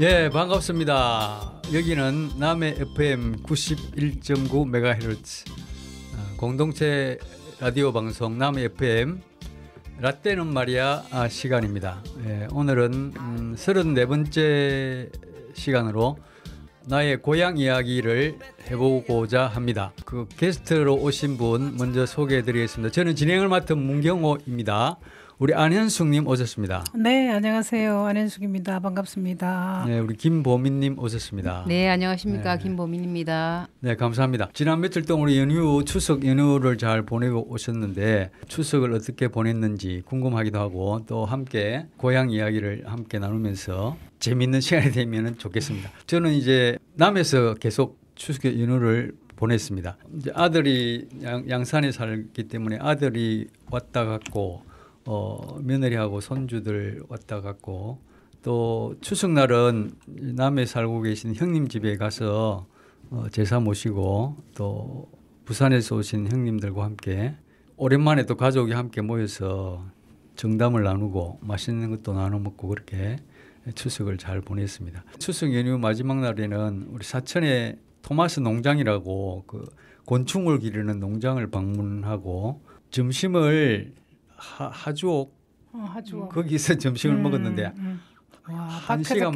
예, 반갑습니다. 여기는 남해 FM 91.9MHz 공동체 라디오 방송 남해 FM 라떼는 말이야 시간입니다. 예, 오늘은 34번째 시간으로 나의 고향 이야기를 해보고자 합니다. 그 게스트로 오신 분 먼저 소개해드리겠습니다. 저는 진행을 맡은 문경호입니다. 우리 안현숙님 오셨습니다. 네, 안녕하세요. 안현숙입니다. 반갑습니다. 네, 우리 김보민님 오셨습니다. 네, 안녕하십니까. 네. 김보민입니다. 네, 감사합니다. 지난 며칠 동안 우리 추석 연휴를 잘 보내고 오셨는데 추석을 어떻게 보냈는지 궁금하기도 하고 또 함께 고향 이야기를 함께 나누면서 재미있는 시간이 되면 좋겠습니다. 저는 이제 남에서 계속 추석 연휴를 보냈습니다. 이제 아들이 양산에 살기 때문에 아들이 왔다 갔고 며느리하고 손주들 왔다 갔고 또 추석날은 남해 살고 계신 형님 집에 가서 제사 모시고 또 부산에서 오신 형님들과 함께 오랜만에 또 가족이 함께 모여서 정담을 나누고 맛있는 것도 나눠 먹고 그렇게 추석을 잘 보냈습니다. 추석 연휴 마지막 날에는 우리 사천에 토마스 농장이라고 그 곤충을 기르는 농장을 방문하고 점심을 하주옥 거기서 점심을 먹었는데 와, 한 시간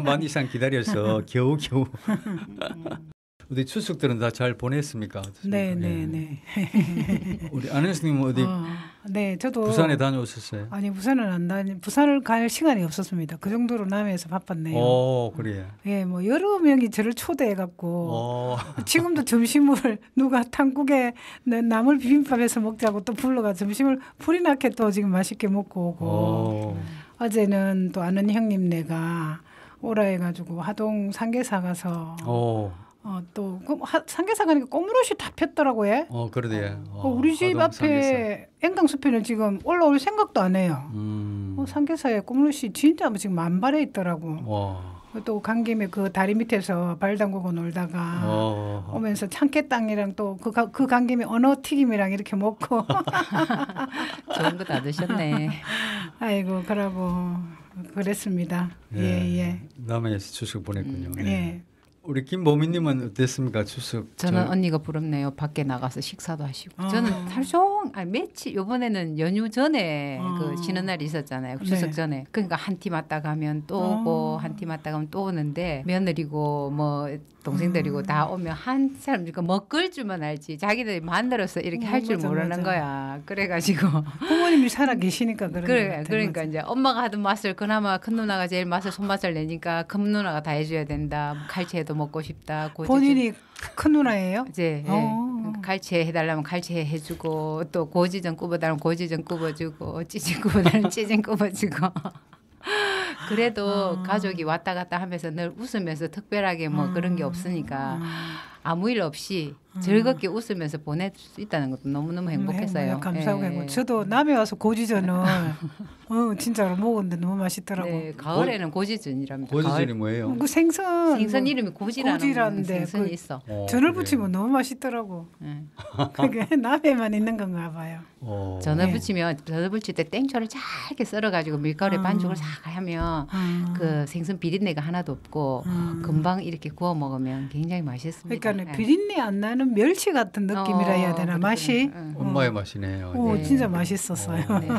반 이상 기다려서 겨우 어디 추석들은 다 잘 보냈습니까? 네. 우리 안현수님 어디? 네, 저도 부산에 다녀오셨어요? 아니 부산을 갈 시간이 없었습니다. 그 정도로 남해에서 바빴네요. 그래요. 예, 뭐 여러 명이 저를 초대해갖고 지금도 점심을 누가 탕국에 나물 비빔밥에서 먹자고 또 불러가 점심을 불이 나게 또 지금 맛있게 먹고 오고 어제는 또 아는 형님네가 오라 해가지고 하동 상계사 가서. 또 상계사 가니까 꼬무릇이 다 폈더라고요. 그러대요. 우리 집 앞에 앵강숲에는 지금 올라올 생각도 안 해요. 상계사에 꼬무릇이 진짜 지금 만발해 있더라고. 또 간 김에 그 다리 밑에서 발 담그고 놀다가 오면서 참깨땅이랑 또 그 간 김에 언어 튀김이랑 이렇게 먹고 좋은 거 다 드셨네. 아이고 그러고 그랬습니다. 예. 남해에서 추석 보냈군요. 예. 우리 김보민님은 어땠습니까 추석? 저는 언니가 부럽네요. 밖에 나가서 식사도 하시고. 저는 며칠 요번에는 연휴 전에 그 쉬는 날이 있었잖아요. 추석 전에. 그러니까 한 팀 왔다 가면 또 오고 한 팀 왔다 가면 또 오는데 며느리고 뭐 동생들이고 다 오면 한 사람 그러니까 먹을 줄만 알지 자기들이 만들어서 이렇게 할 줄 모르는 거야. 그래가지고 부모님이 살아 계시니까 그러니까 이제 엄마가 하던 맛을 그나마 큰 누나가 제일 손맛을 내니까 큰 누나가 다 해줘야 된다. 칼채도 먹고 싶다. 본인이 큰 누나예요? 이제 갈채 해달라면 갈채 해주고 또 고지전 굽어달라면 고지전 굽어주고 찌진 굽어달라면 찌진 굽어주고 그래도 가족이 왔다 갔다 하면서 늘 웃으면서 특별하게 뭐 그런 게 없으니까 아무 일 없이 즐겁게 웃으면서 보낼 수 있다는 것도 너무너무 행복했어요. 감사하고 행복. 저도 남해 와서 고지전을 진짜로 먹었는데 너무 맛있더라고요. 네, 가을에는 고지전이랍니다. 고지전이 뭐예요? 그 생선 이름이 고지라는 생선이 있어. 전을 붙이면 너무 맛있더라고. 그게 남해만 있는 건가 봐요. 전을 붙일 때 땡초를 잘게 썰어가지고 밀가루에 반죽을 싹 하면 그 생선 비린내가 하나도 없고 금방 이렇게 구워 먹으면 굉장히 맛있습니다. 그러니까 비린내 안 나는 멸치 같은 느낌이라 해야 되나 맛이? 엄마의 맛이네요. 네. 진짜 맛있었어요. 네.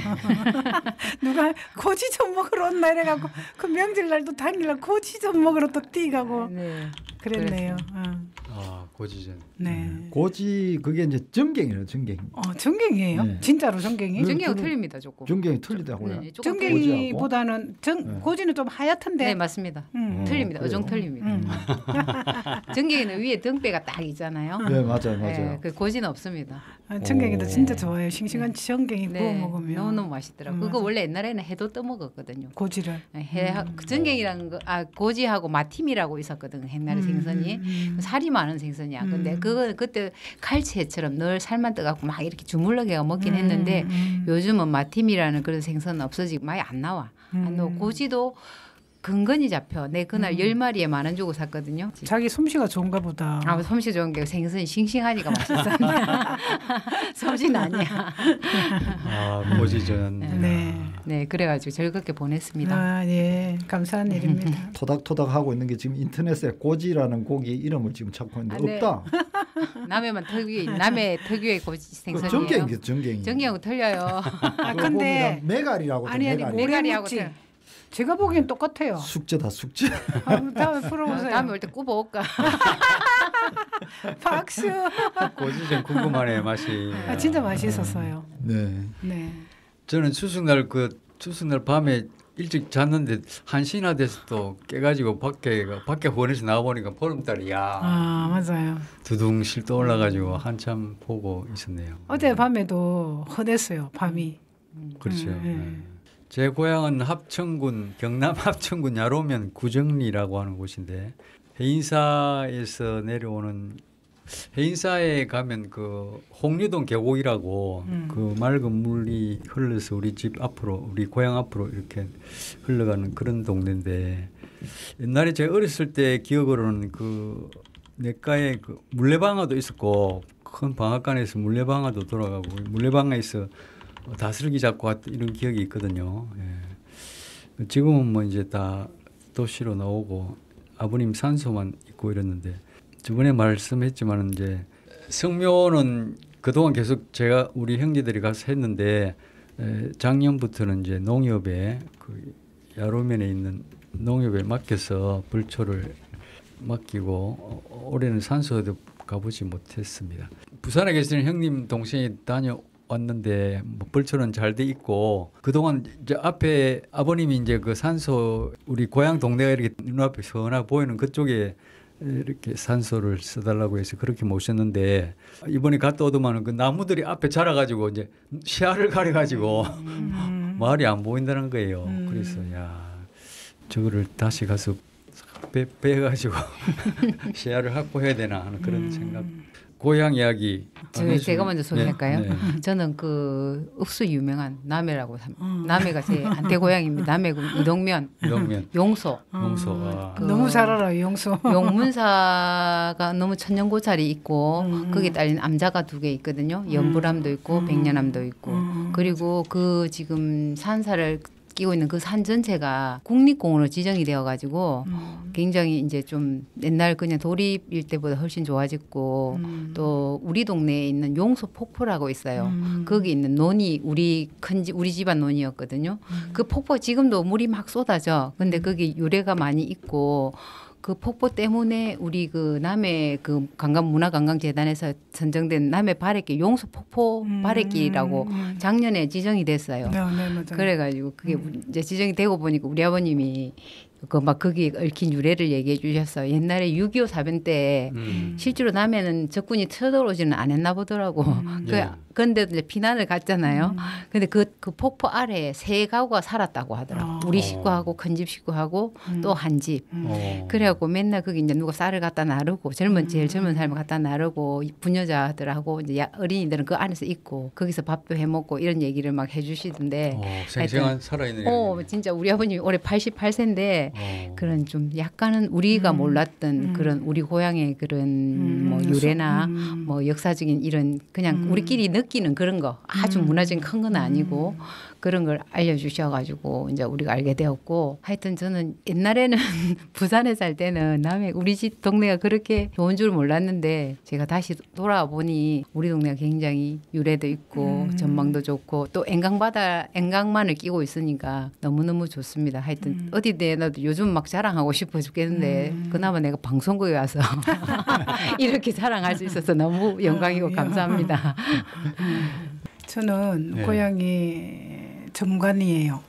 누가 고지전 먹으러 온나 이래갖고 그 명절날도 당일날 고지전 먹으러 또 뛰가고 그랬네요. 고지전. 네. 고지 그게 이제 정갱이에요. 정갱. 정갱이에요? 네. 진짜로 정갱이? 정갱은 틀립니다 조금. 정갱이 틀리다고요. 네, 정갱이보다는 고지는 좀 하얗던데. 네 맞습니다. 틀립니다. 어종 틀립니다. 정갱이는 위에 등뼈가 딱 있잖아요. 네 맞아요. 네, 그 고지는 없습니다. 정갱이도 진짜 좋아요. 싱싱한 정갱이 구워 먹으면 너무 맛있더라고요. 그거 원래 옛날에는 해도 떠 먹었거든요. 고지를. 정갱이라는 거 고지하고 마팀이라고 있었거든요. 옛날에 생선이 살이 많은 생선이야. 근데 그거는 그때 칼치회처럼 늘 살만 떠갖고 막 이렇게 주물럭해가 먹긴 했는데 요즘은 마팀이라는 그런 생선은 없어지고 많이 안 나와. 안 나오고 고지도 근근히 잡혀. 내 그날 10마리에 10,000원 주고 샀거든요. 자기 솜씨가 좋은가 보다. 솜씨 좋은 게 생선이 싱싱하니까 맛있어. 솜씨는 아니야. 고지전. 네. 네, 그래가지고 즐겁게 보냈습니다. 아, 예, 감사한 일입니다. 토닥토닥 하고 있는 게 지금 인터넷에 꼬지라는 고기 이름을 지금 찾고 있는데 네. 없다. 남해만 남해 특유의 고지 생선이에요. 전갱이 전갱이. 전갱하고 틀려요. 아, 근데 메갈이라고. 아니 메갈이. 메갈이하고 모래묵지. 제가 보기엔 똑같아요. 숙제다 숙제. 다음에 풀어보세요. 다음에 올 때 굽어올까? 박수. 고지 좀 궁금하네 맛이. 아, 진짜 맛있었어요. 네. 네. 저는 추석날 밤에 일찍 잤는데 1시나 돼서 또 깨가지고 밖에 원에서 나와보니까 보름달이야. 아, 맞아요. 두둥실 떠올라가지고 한참 보고 있었네요. 어제 밤에도 헌했어요. 밤이. 그렇죠. 네. 네. 제 고향은 합천군 경남 합천군 야로면 구정리라고 하는 곳인데 해인사에서 내려오는 해인사에 가면 그 홍류동 계곡이라고 그 맑은 물이 흘러서 우리 집 앞으로 우리 고향 앞으로 이렇게 흘러가는 그런 동네인데 옛날에 제가 어렸을 때 기억으로는 그 냇가에 그 물레방아도 있었고 큰 방앗간에서 물레방아도 돌아가고 물레방아에서 다슬기 잡고 왔던 이런 기억이 있거든요. 예. 지금은 뭐 이제 다 도시로 나오고 아버님 산소만 있고 이랬는데 저번에 말씀했지만 이제 성묘는 그동안 계속 제가 우리 형제들이 가서 했는데 작년부터는 이제 농협에 그 야로면에 있는 농협에 맡겨서 불초를 맡기고 올해는 산소에도 가보지 못했습니다. 부산에 계시는 형님 동생이 다녀왔는데 뭐 불초는 잘 돼 있고 그동안 이제 앞에 아버님이 이제 그 산소 우리 고향 동네가 이렇게 눈앞에 선하게 보이는 그쪽에 이렇게 산소를 써달라고 해서 그렇게 모셨는데 이번에 갔다 오더만은 그 나무들이 앞에 자라가지고 이제 시야를 가려가지고 마을이 안 보인다는 거예요. 그래서 야 저거를 다시 가서 빼가지고 시야를 확보해야 되나 하는 그런 생각. 고향 이야기. 제가 먼저 소개할까요? 네, 네. 저는 그 옥수 유명한 남해라고 남해가 제 한태 고향입니다. 남해군 이동면, 용소. 용소. 너무 잘 알아요, 용소. 용문사가 너무 천년고찰이 있고 거기에 딸린 암자가 2개 있거든요. 연불암도 있고 백년암도 있고 그리고 그 지금 산사를 끼고 있는 그 산 전체가 국립공원으로 지정이 되어가지고 굉장히 이제 좀 옛날 그냥 도립일 때보다 훨씬 좋아졌고 또 우리 동네에 있는 용소 폭포라고 있어요. 거기 있는 논이 우리 집안 논이었거든요. 그 폭포 지금도 물이 막 쏟아져. 근데 거기 유래가 많이 있고. 그 폭포 때문에 우리 그 남해 그 문화관광재단에서 선정된 남해 발해길 용소 폭포 발해길이라고 작년에 지정이 됐어요. 네, 맞아요. 그래가지고 그게 이제 지정이 되고 보니까 우리 아버님이 그 막 거기에 얽힌 유래를 얘기해 주셨어요. 옛날에 6.25 사변 때 실제로 남해는 적군이 쳐들어오지는 않았나 보더라고. 그런데 이제 피난을 갔잖아요. 근데 그 폭포 아래에 3가구가 살았다고 하더라고. 우리 식구하고 큰 집 식구하고 또 한 집. 그래갖고 맨날 거기 이제 누가 쌀을 갖다 나르고 제일 젊은 사람을 갖다 나르고 부녀자들하고 이제 어린이들은 그 안에서 있고 거기서 밥도 해 먹고 이런 얘기를 막 해주시던데. 생생한 살아있는. 진짜 우리 아버님이 올해 88세인데. 그런 좀 약간은 우리가 몰랐던 그런 우리 고향의 그런 뭐 유래나 뭐 역사적인 이런 그냥 우리끼리 느끼는 그런 거 아주 문화적인 큰 건 아니고 그런 걸 알려주셔가지고 이제 우리가 알게 되었고 하여튼 저는 옛날에는 부산에 살 때는 남해 우리 집 동네가 그렇게 좋은 줄 몰랐는데 제가 다시 돌아와 보니 우리 동네가 굉장히 유래도 있고 전망도 좋고 또 엔강만을 끼고 있으니까 너무너무 좋습니다. 하여튼 어디 내놔도 요즘 막 자랑하고 싶어 죽겠는데 그나마 내가 방송국에 와서 이렇게 자랑할 수 있어서 너무 영광이고 감사합니다. 저는 고향이 정관이에요.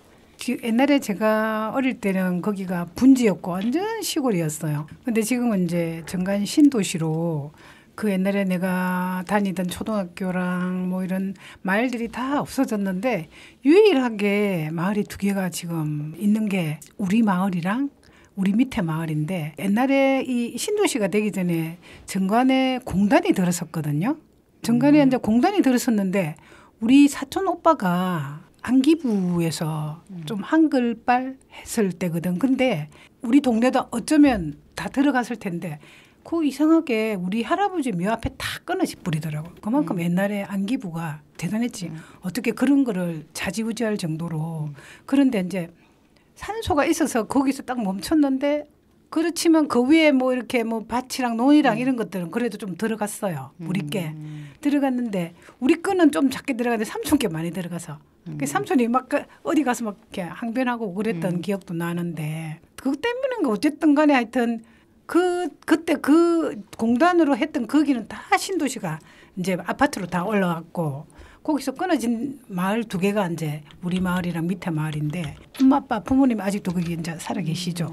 옛날에 제가 어릴 때는 거기가 분지였고 완전 시골이었어요. 근데 지금은 이제 정관 신도시로 그 옛날에 내가 다니던 초등학교랑 뭐 이런 마을들이 다 없어졌는데 유일하게 마을이 2개가 지금 있는 게 우리 마을이랑 우리 밑에 마을인데 옛날에 이 신도시가 되기 전에 정관에 공단이 들었었거든요. 정관에 이제 공단이 들었었는데 우리 사촌 오빠가 안기부에서 좀 한글발 했을 때거든. 근데 우리 동네도 어쩌면 다 들어갔을 텐데 그 이상하게 우리 할아버지 묘 앞에 다 끊어지 뿌리더라고. 그만큼 옛날에 안기부가 대단했지. 어떻게 그런 거를 자지우지할 정도로. 그런데 이제 산소가 있어서 거기서 딱 멈췄는데 그렇지만 그 위에 뭐 이렇게 뭐 밭이랑 논이랑 이런 것들은 그래도 좀 들어갔어요. 우리 께 들어갔는데 우리 거는 좀 작게 들어갔는데 삼촌 게 많이 들어가서 그 삼촌이 막 어디 가서 막 이렇게 항변하고 그랬던 기억도 나는데 그것 때문인가 어쨌든 간에 하여튼 그때 그 공단으로 했던 거기는 다 신도시가 이제 아파트로 다 올라왔고 거기서 끊어진 마을 2개가 이제 우리 마을이랑 밑에 마을인데 엄마 아빠 부모님 아직도 거기 이제 살아 계시죠.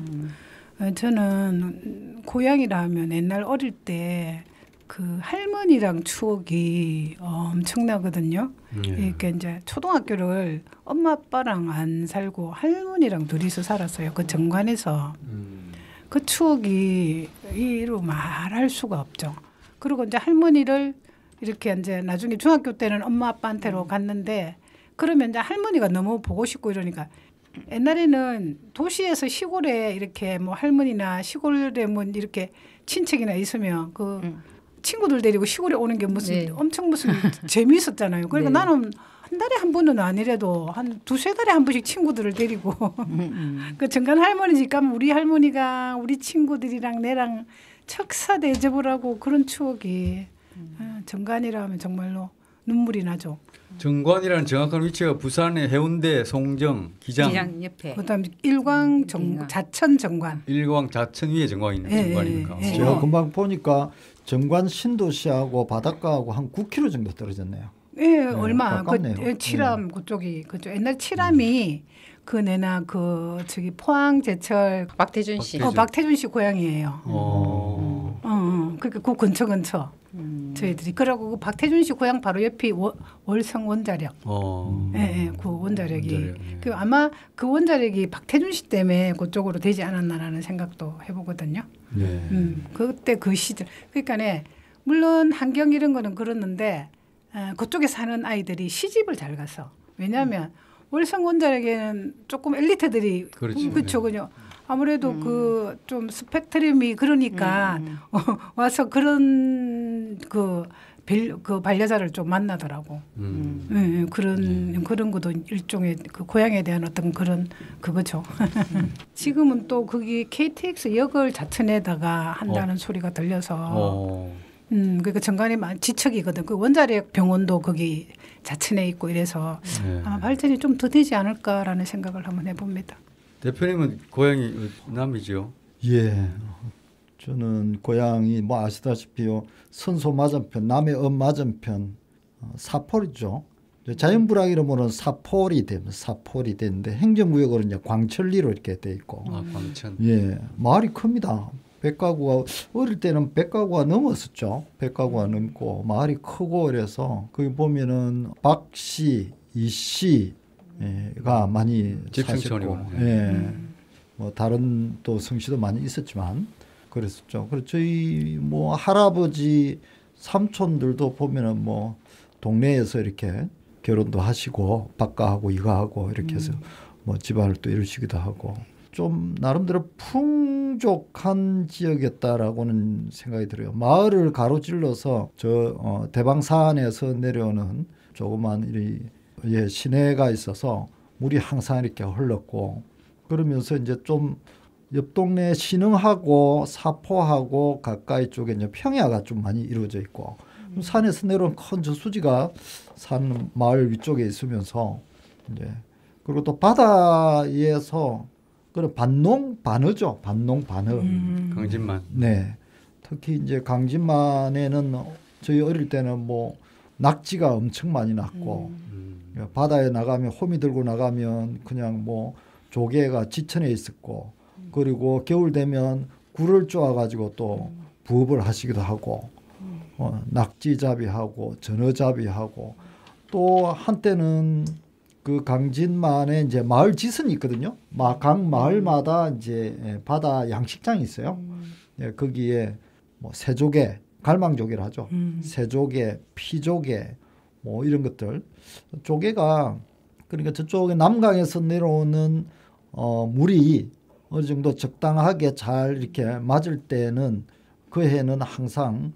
저는 고향이라 하면 옛날 어릴 때 그 할머니랑 추억이 엄청나거든요. 이렇게 이제 초등학교를 엄마 아빠랑 안 살고 할머니랑 둘이서 살았어요. 그 정관에서. 그 추억이 이로 말할 수가 없죠. 그리고 이제 할머니를 이렇게 이제 나중에 중학교 때는 엄마 아빠한테로 갔는데 그러면 이제 할머니가 너무 보고 싶고 이러니까 옛날에는 도시에서 시골에 이렇게 뭐 할머니나 시골에 뭐 이렇게 친척이나 있으면 그 친구들 데리고 시골에 오는 게 무슨 엄청 무슨 재미있었잖아요. 그러니까 나는 한 달에 한 번은 아니래도 한 2-3달에 한 번씩 친구들을 데리고 그 정관 할머니 집 가면 우리 할머니가 우리 친구들이랑 내랑 척사 대접을 하고 그런 추억이 정관이라 하면 정말로 눈물이 나죠. 정관이라는 정확한 위치가 부산의 해운대, 송정, 기장 옆에. 그다음 일광 자천 정관. 일광 자천 위에 정관이 있는 정관입니까? 제가 금방 보니까 정관 신도시하고 바닷가하고 한 9km 정도 떨어졌네요. 예, 얼마 가깝네요. 칠암 그쪽이 그쪽 옛날 칠암이 그 내나 그 저기 포항 제철 박태준 씨. 박태준 씨 고향이에요. 그러니까 그 근처 저희들이 그러고 그 박태준 씨 고향 바로 옆이 월성 원자력. 예, 그 원자력이 그 아마 그 원자력이 박태준 씨 때문에 그쪽으로 되지 않았나라는 생각도 해보거든요. 그때 그 시절 그러니까네 물론 환경 이런 거는 그렇는데. 그쪽에 사는 아이들이 시집을 잘 가서 왜냐하면 월성 원자력에는 조금 엘리트들이 그렇죠 그죠 아무래도 그 좀 스펙트럼이 그러니까 와서 그런 그 반려자를 좀 만나더라고. 그런 것도 일종의 그 고향에 대한 어떤 그런 그거죠. 지금은 또 거기 KTX 역을 자천에다가 한다는 소리가 들려서. 그러니까 정관이 지척이거든. 그 원자력 병원도 거기 자천에 있고 이래서 아마 발전이 좀 더 되지 않을까라는 생각을 한번 해봅니다. 대표님은 고향이 남이죠? 예, 저는 고향이 뭐 아시다시피요 선소 맞은편, 남해읍 맞은편 사포리죠. 자연불황 이름으로는 사포리 되는데 행정구역으로 이제 광천리로 이렇게 돼 있고. 광천. 예, 마을이 큽니다. 100가구가 어릴 때는 100가구가 넘었었죠. 100가구가 넘고 마을이 크고 그래서 거기 보면은 박씨, 이씨가 많이 사셨고, 뭐 다른 또 성씨도 많이 있었지만 그랬었죠. 그래서 저희 뭐 할아버지 삼촌들도 보면은 뭐 동네에서 이렇게 결혼도 하시고 박가하고 이가하고 이렇게 해서 뭐 집안을 또 이루시기도 하고. 좀 나름대로 풍족한 지역이었다라고는 생각이 들어요. 마을을 가로질러서 저 대방산에서 내려오는 조그만 시내가 있어서 물이 항상 이렇게 흘렀고 그러면서 이제 좀 옆 동네 신흥하고 사포하고 가까이 쪽에 이제 평야가 좀 많이 이루어져 있고 산에서 내려온 큰 저수지가 산 마을 위쪽에 있으면서 이제 그리고 또 바다에서 그런 반농 반어죠. 반농 반어. 강진만. 네. 특히 이제 강진만에는 저희 어릴 때는 뭐 낙지가 엄청 많이 났고 바다에 나가면 호미 들고 나가면 그냥 뭐 조개가 지천에 있었고 그리고 겨울 되면 굴을 쪼아 가지고 또 부업을 하시기도 하고 낙지잡이하고 전어잡이하고 또 한때는 그 강진만에 이제 마을 지선이 있거든요. 각 마을마다 이제 바다 양식장이 있어요. 예, 거기에 뭐 새조개, 갈망조개를 하죠. 새조개, 피조개, 뭐 이런 것들. 조개가 그러니까 저쪽에 남강에서 내려오는 물이 어느 정도 적당하게 잘 이렇게 맞을 때는 그 해는 항상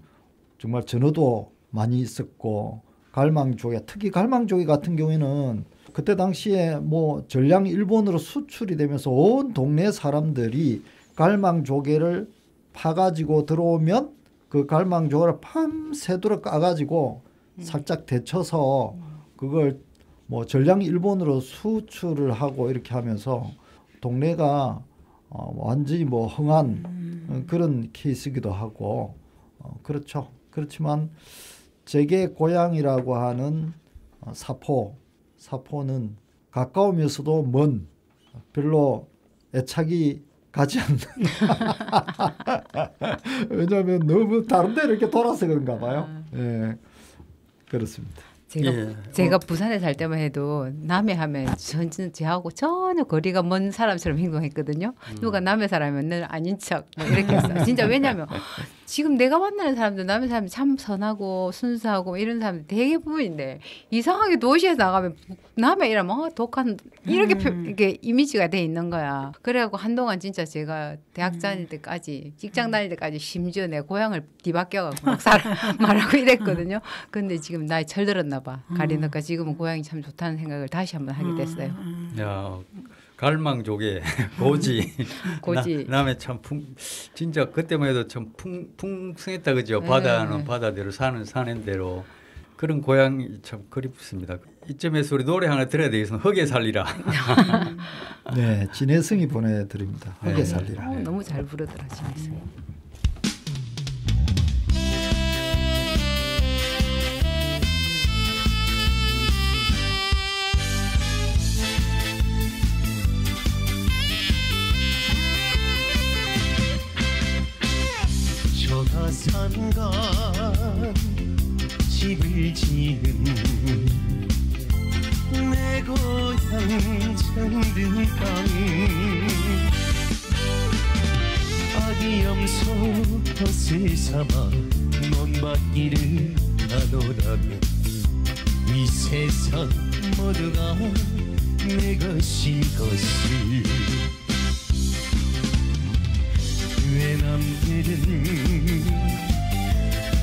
정말 전어도 많이 있었고 갈망조개, 특히 갈망조개 같은 경우에는 그때 당시에 뭐 전량 일본으로 수출이 되면서 온 동네 사람들이 갈망조개를 파가지고 들어오면 그 갈망조개를 밤새도록 까가지고 살짝 데쳐서 그걸 뭐 전량 일본으로 수출을 하고 이렇게 하면서 동네가 완전히 뭐 흥한 그런 케이스이기도 하고 그렇죠. 그렇지만 제게 고향이라고 하는 사포는 가까우면서도 먼 별로 애착이 가지 않는 왜냐하면 너무 다른 데 이렇게 돌아서 그런가 봐요. 예, 그렇습니다. 제가 부산에 살 때만 해도 남해 하면 저하고 전혀 거리가 먼 사람처럼 행동했거든요. 누가 남해 사람이면 늘 아닌 척 뭐 이렇게 했어요. 진짜 왜냐하면 지금 내가 만나는 사람들 남해 사람이 참 선하고 순수하고 이런 사람들 대부분인데 이상하게 도시에서 나가면 남해 이러면 독한 이렇게 이렇게 이미지가 돼 있는 거야. 그래갖고 한동안 진짜 제가 대학 다닐 때까지 직장 다닐 때까지 심지어 내 고향을 뒤바뀌어갖고 막 말하고 이랬거든요. 근데 지금 나이 철들었나 봐. 가리니까 지금은 고향이 참 좋다는 생각을 다시 한번 하게 됐어요. 야, 갈망조개 고지 남해 참 진짜 그때만 해도 참 풍성했다 그죠. 바다는 바다대로 사는 대로 그런 고향이 참 그립습니다. 이쯤에서 우리 노래 하나 들어야 되겠습니다. 흙에 살리라. 네, 진혜성이 보내드립니다. 흙에 살리라. 너무 잘 부르더라 진혜성이. 조가산간 집을 지은 내 고향 정든 땅 아기 염소 덫을 삼아 논밭길을 가노라면 이 세상 모두가 내 것일 것을 외남들은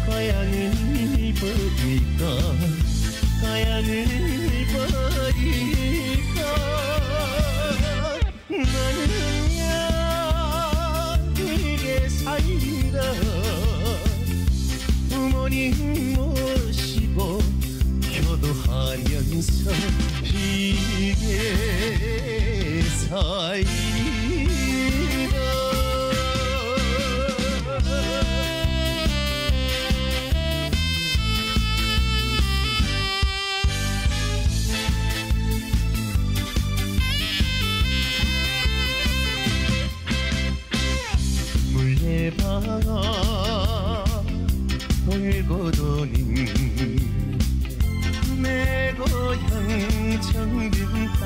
고향을 버릴까 고향을 버릴까 나는야 길게 살리라 부모님 모시고 효도하면서 길게 살리라 물레바람 돌고 도는 내 고향 정든 땅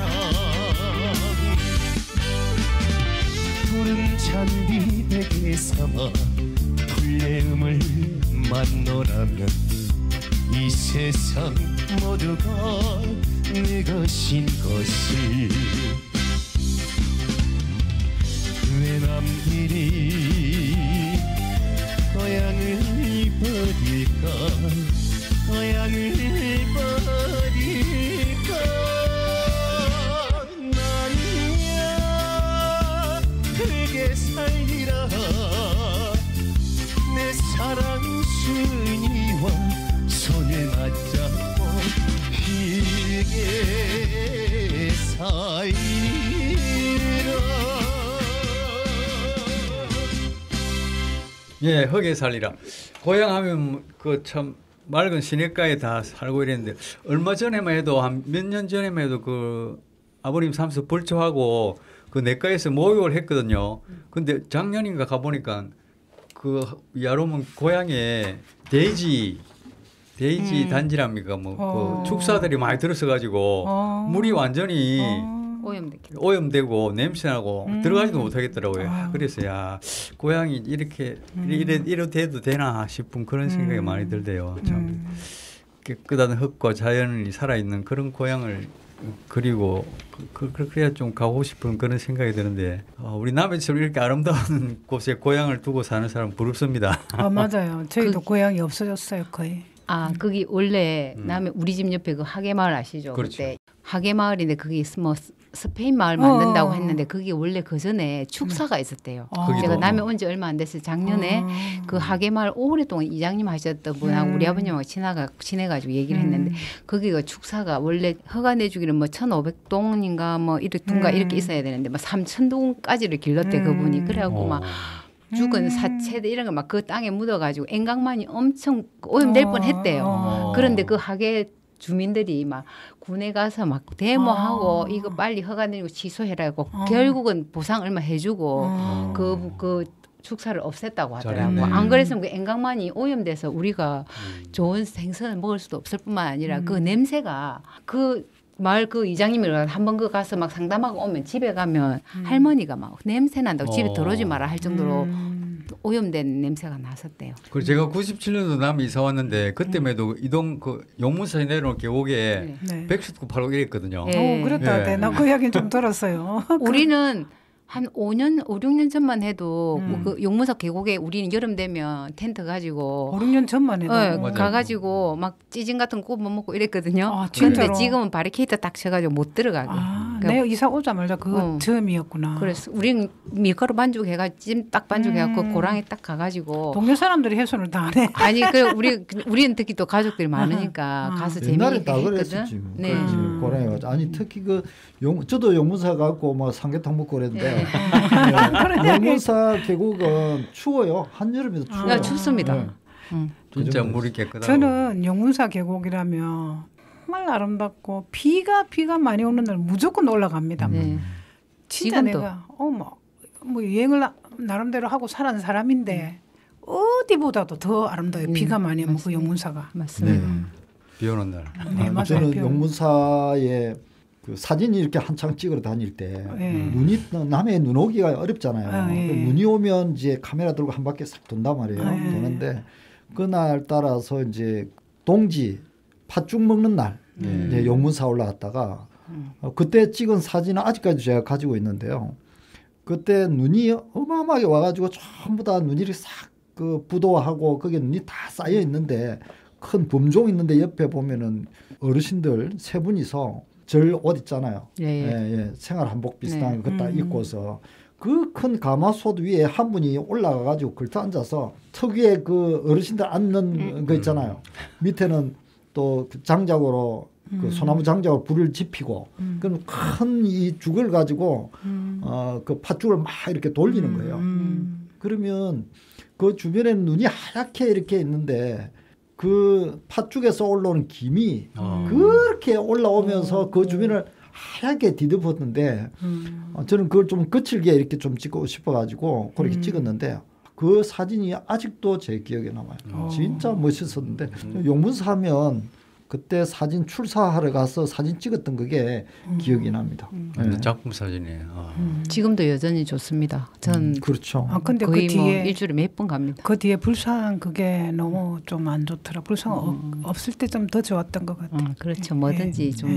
푸른 잔디 베개 삼아 풀내음을 만노라면 이 세상 모두가 내 것인 것을 외남들이 고향을 버릴까 고향을 버릴까 나는야 흙에 살리라 내 사랑 순이와 손을 맞잡고 흙에 살리라 예, 흙에 살리라. 고향 하면 그 참 맑은 시냇가에 다 살고 이랬는데 얼마 전에만 해도 한 몇 년 전에만 해도 그 아버님 사무소 불초하고 그 내과에서 목욕을 했거든요. 근데 작년인가 가보니까 그 야로면 고향에 돼지 단지랍니까? 뭐 그 축사들이 많이 들어서 가지고 물이 완전히 오염되고 냄새나고 들어가지도 못하겠더라고요. 그래서 야 고향이 이렇게 이래도 되나 싶은 그런 생각이 많이 들대요. 참 깨끗한 흙과 자연이 살아있는 그런 고향을 그리고 그래야 좀 가고 싶은 그런 생각이 드는데 우리 남해처럼 이렇게 아름다운 곳에 고향을 두고 사는 사람 부럽습니다. 맞아요. 저희도 고향이 없어졌어요 거의. 거기 원래 남해 우리 집 옆에 그 하계마을 아시죠? 그렇죠. 그때 하계마을인데 거기 뭐 스페인 마을 만든다고 했는데 그게 원래 그 전에 축사가 있었대요. 제가 남해 온 지 얼마 안 됐어요. 작년에 그 하계마을 오랫동안 이장님 하셨던 분하고 우리 아버님하고 친해가지고 얘기를 했는데 거기가 축사가 원래 허가 내주기는 뭐 1,500동인가 뭐 이렇게 이렇게 있어야 되는데 막 3,000동까지를 길렀대 그분이. 그래갖고 막 죽은 사체들 이런 거 막 그 땅에 묻어가지고 앵강만이 엄청 오염될 뻔했대요. 그런데 그 하계 주민들이 막 군에 가서 막 데모하고 이거 빨리 허가 내고 취소해라고 결국은 보상 얼마 해주고 그 축사를 없앴다고 하더라고요. 잘했네. 안 그랬으면 그 앵강만이 오염돼서 우리가 좋은 생선을 먹을 수도 없을 뿐만 아니라 그 냄새가 그 마을 그 이장님이 한번 그 가서 막 상담하고 오면 집에 가면 할머니가 막 냄새 난다고 집에 들어오지 마라 할 정도로 오염된 냄새가 났었대요. 그리고 제가 97년도 남해 이사 왔는데 그때에도 이동 그 용문사에 내려올 계곡에 백숙도 팔고 이랬거든요. 그랬다. 네. 나 그 이야기는 좀 들었어요. 우리는 한 5, 6년 전만 해도 그 용문사 계곡에 우리는 여름 되면 텐트 가지고 5, 6년 전만 해도 가가지고 막 찌진 같은 거 굽어 먹고 이랬거든요. 진짜로? 그런데 지금은 바리케이트 딱 쳐가지고 못 들어가게. 내가 이사 오자마자 그거 처음이었구나. 그래서 우리는 밀가루 반죽 해가지고 찜 딱 반죽 해갖고 고랑에 딱 가가지고 동네 사람들이 해손을 다 하네. 아니 우리는 특히 또 가족들이 많으니까 가서 재미있게 했거든. 네. 고랑에 아니 특히 저도 용문사 가고 뭐 삼계탕 먹고 그랬는데 용문사 계곡은 추워요. 한여름에도 추워요. 춥습니다. 진짜 물이 깨끗하고. 저는 용문사 계곡이라면 정말 아름답고 비가 많이 오는 날 무조건 올라갑니다. 진짜 지금도. 내가 뭐 여행을 나름대로 하고 사는 사람인데 어디보다도 더 아름다워요. 비가 많이 오면 그 용문사가. 맞습니다. 비 오는 날. 네, 맞아요. 저는 용문사에 그 사진 이렇게 한창 찍으러 다닐 때 남해 눈 오기가 어렵잖아요. 눈이 오면 이제 카메라 들고 한 바퀴 싹 돈단 말이에요. 도는데 그날 따라서 이제 동지 팥죽 먹는 날 이제 용문사 올라갔다가 그때 찍은 사진은 아직까지 제가 가지고 있는데요. 그때 눈이 어마어마하게 와가지고 전부 다 눈이 싹 그 부도하고 거기에 눈이 다 쌓여 있는데 큰 범종 있는데 옆에 보면은 어르신들 세 분이서 절 옷 있잖아요. 생활 한복 비슷한 거 딱 입고서 그 큰 가마솥 위에 한 분이 올라가가지고 걸터 앉아서 특유의 그 어르신들 앉는 거 있잖아요. 밑에는 또 그 장작으로 그 소나무 장작으로 불을 지피고 그럼 큰 이 죽을 가지고 그 팥죽을 막 이렇게 돌리는 거예요. 그러면 그 주변에는 눈이 하얗게 이렇게 있는데 그 팥죽에서 올라오는 김이 그렇게 올라오면서 그 주변을 하얗게 뒤덮었는데 저는 그걸 좀 거칠게 이렇게 좀 찍고 싶어가지고 그렇게 찍었는데 그 사진이 아직도 제 기억에 남아요. 진짜 멋있었는데 용문사 하면 그때 사진 출사하러 가서 사진 찍었던 그게 기억이 납니다. 작품 사진이에요. 지금도 여전히 좋습니다. 전 그렇죠. 근데 거의 그 뒤에 뭐 일주일에 몇 번 갑니다. 그 뒤에 불상 그게 너무 좀 안 좋더라. 불상 없을 때 좀 더 좋았던 것 같아요. 그렇죠. 뭐든지 좀.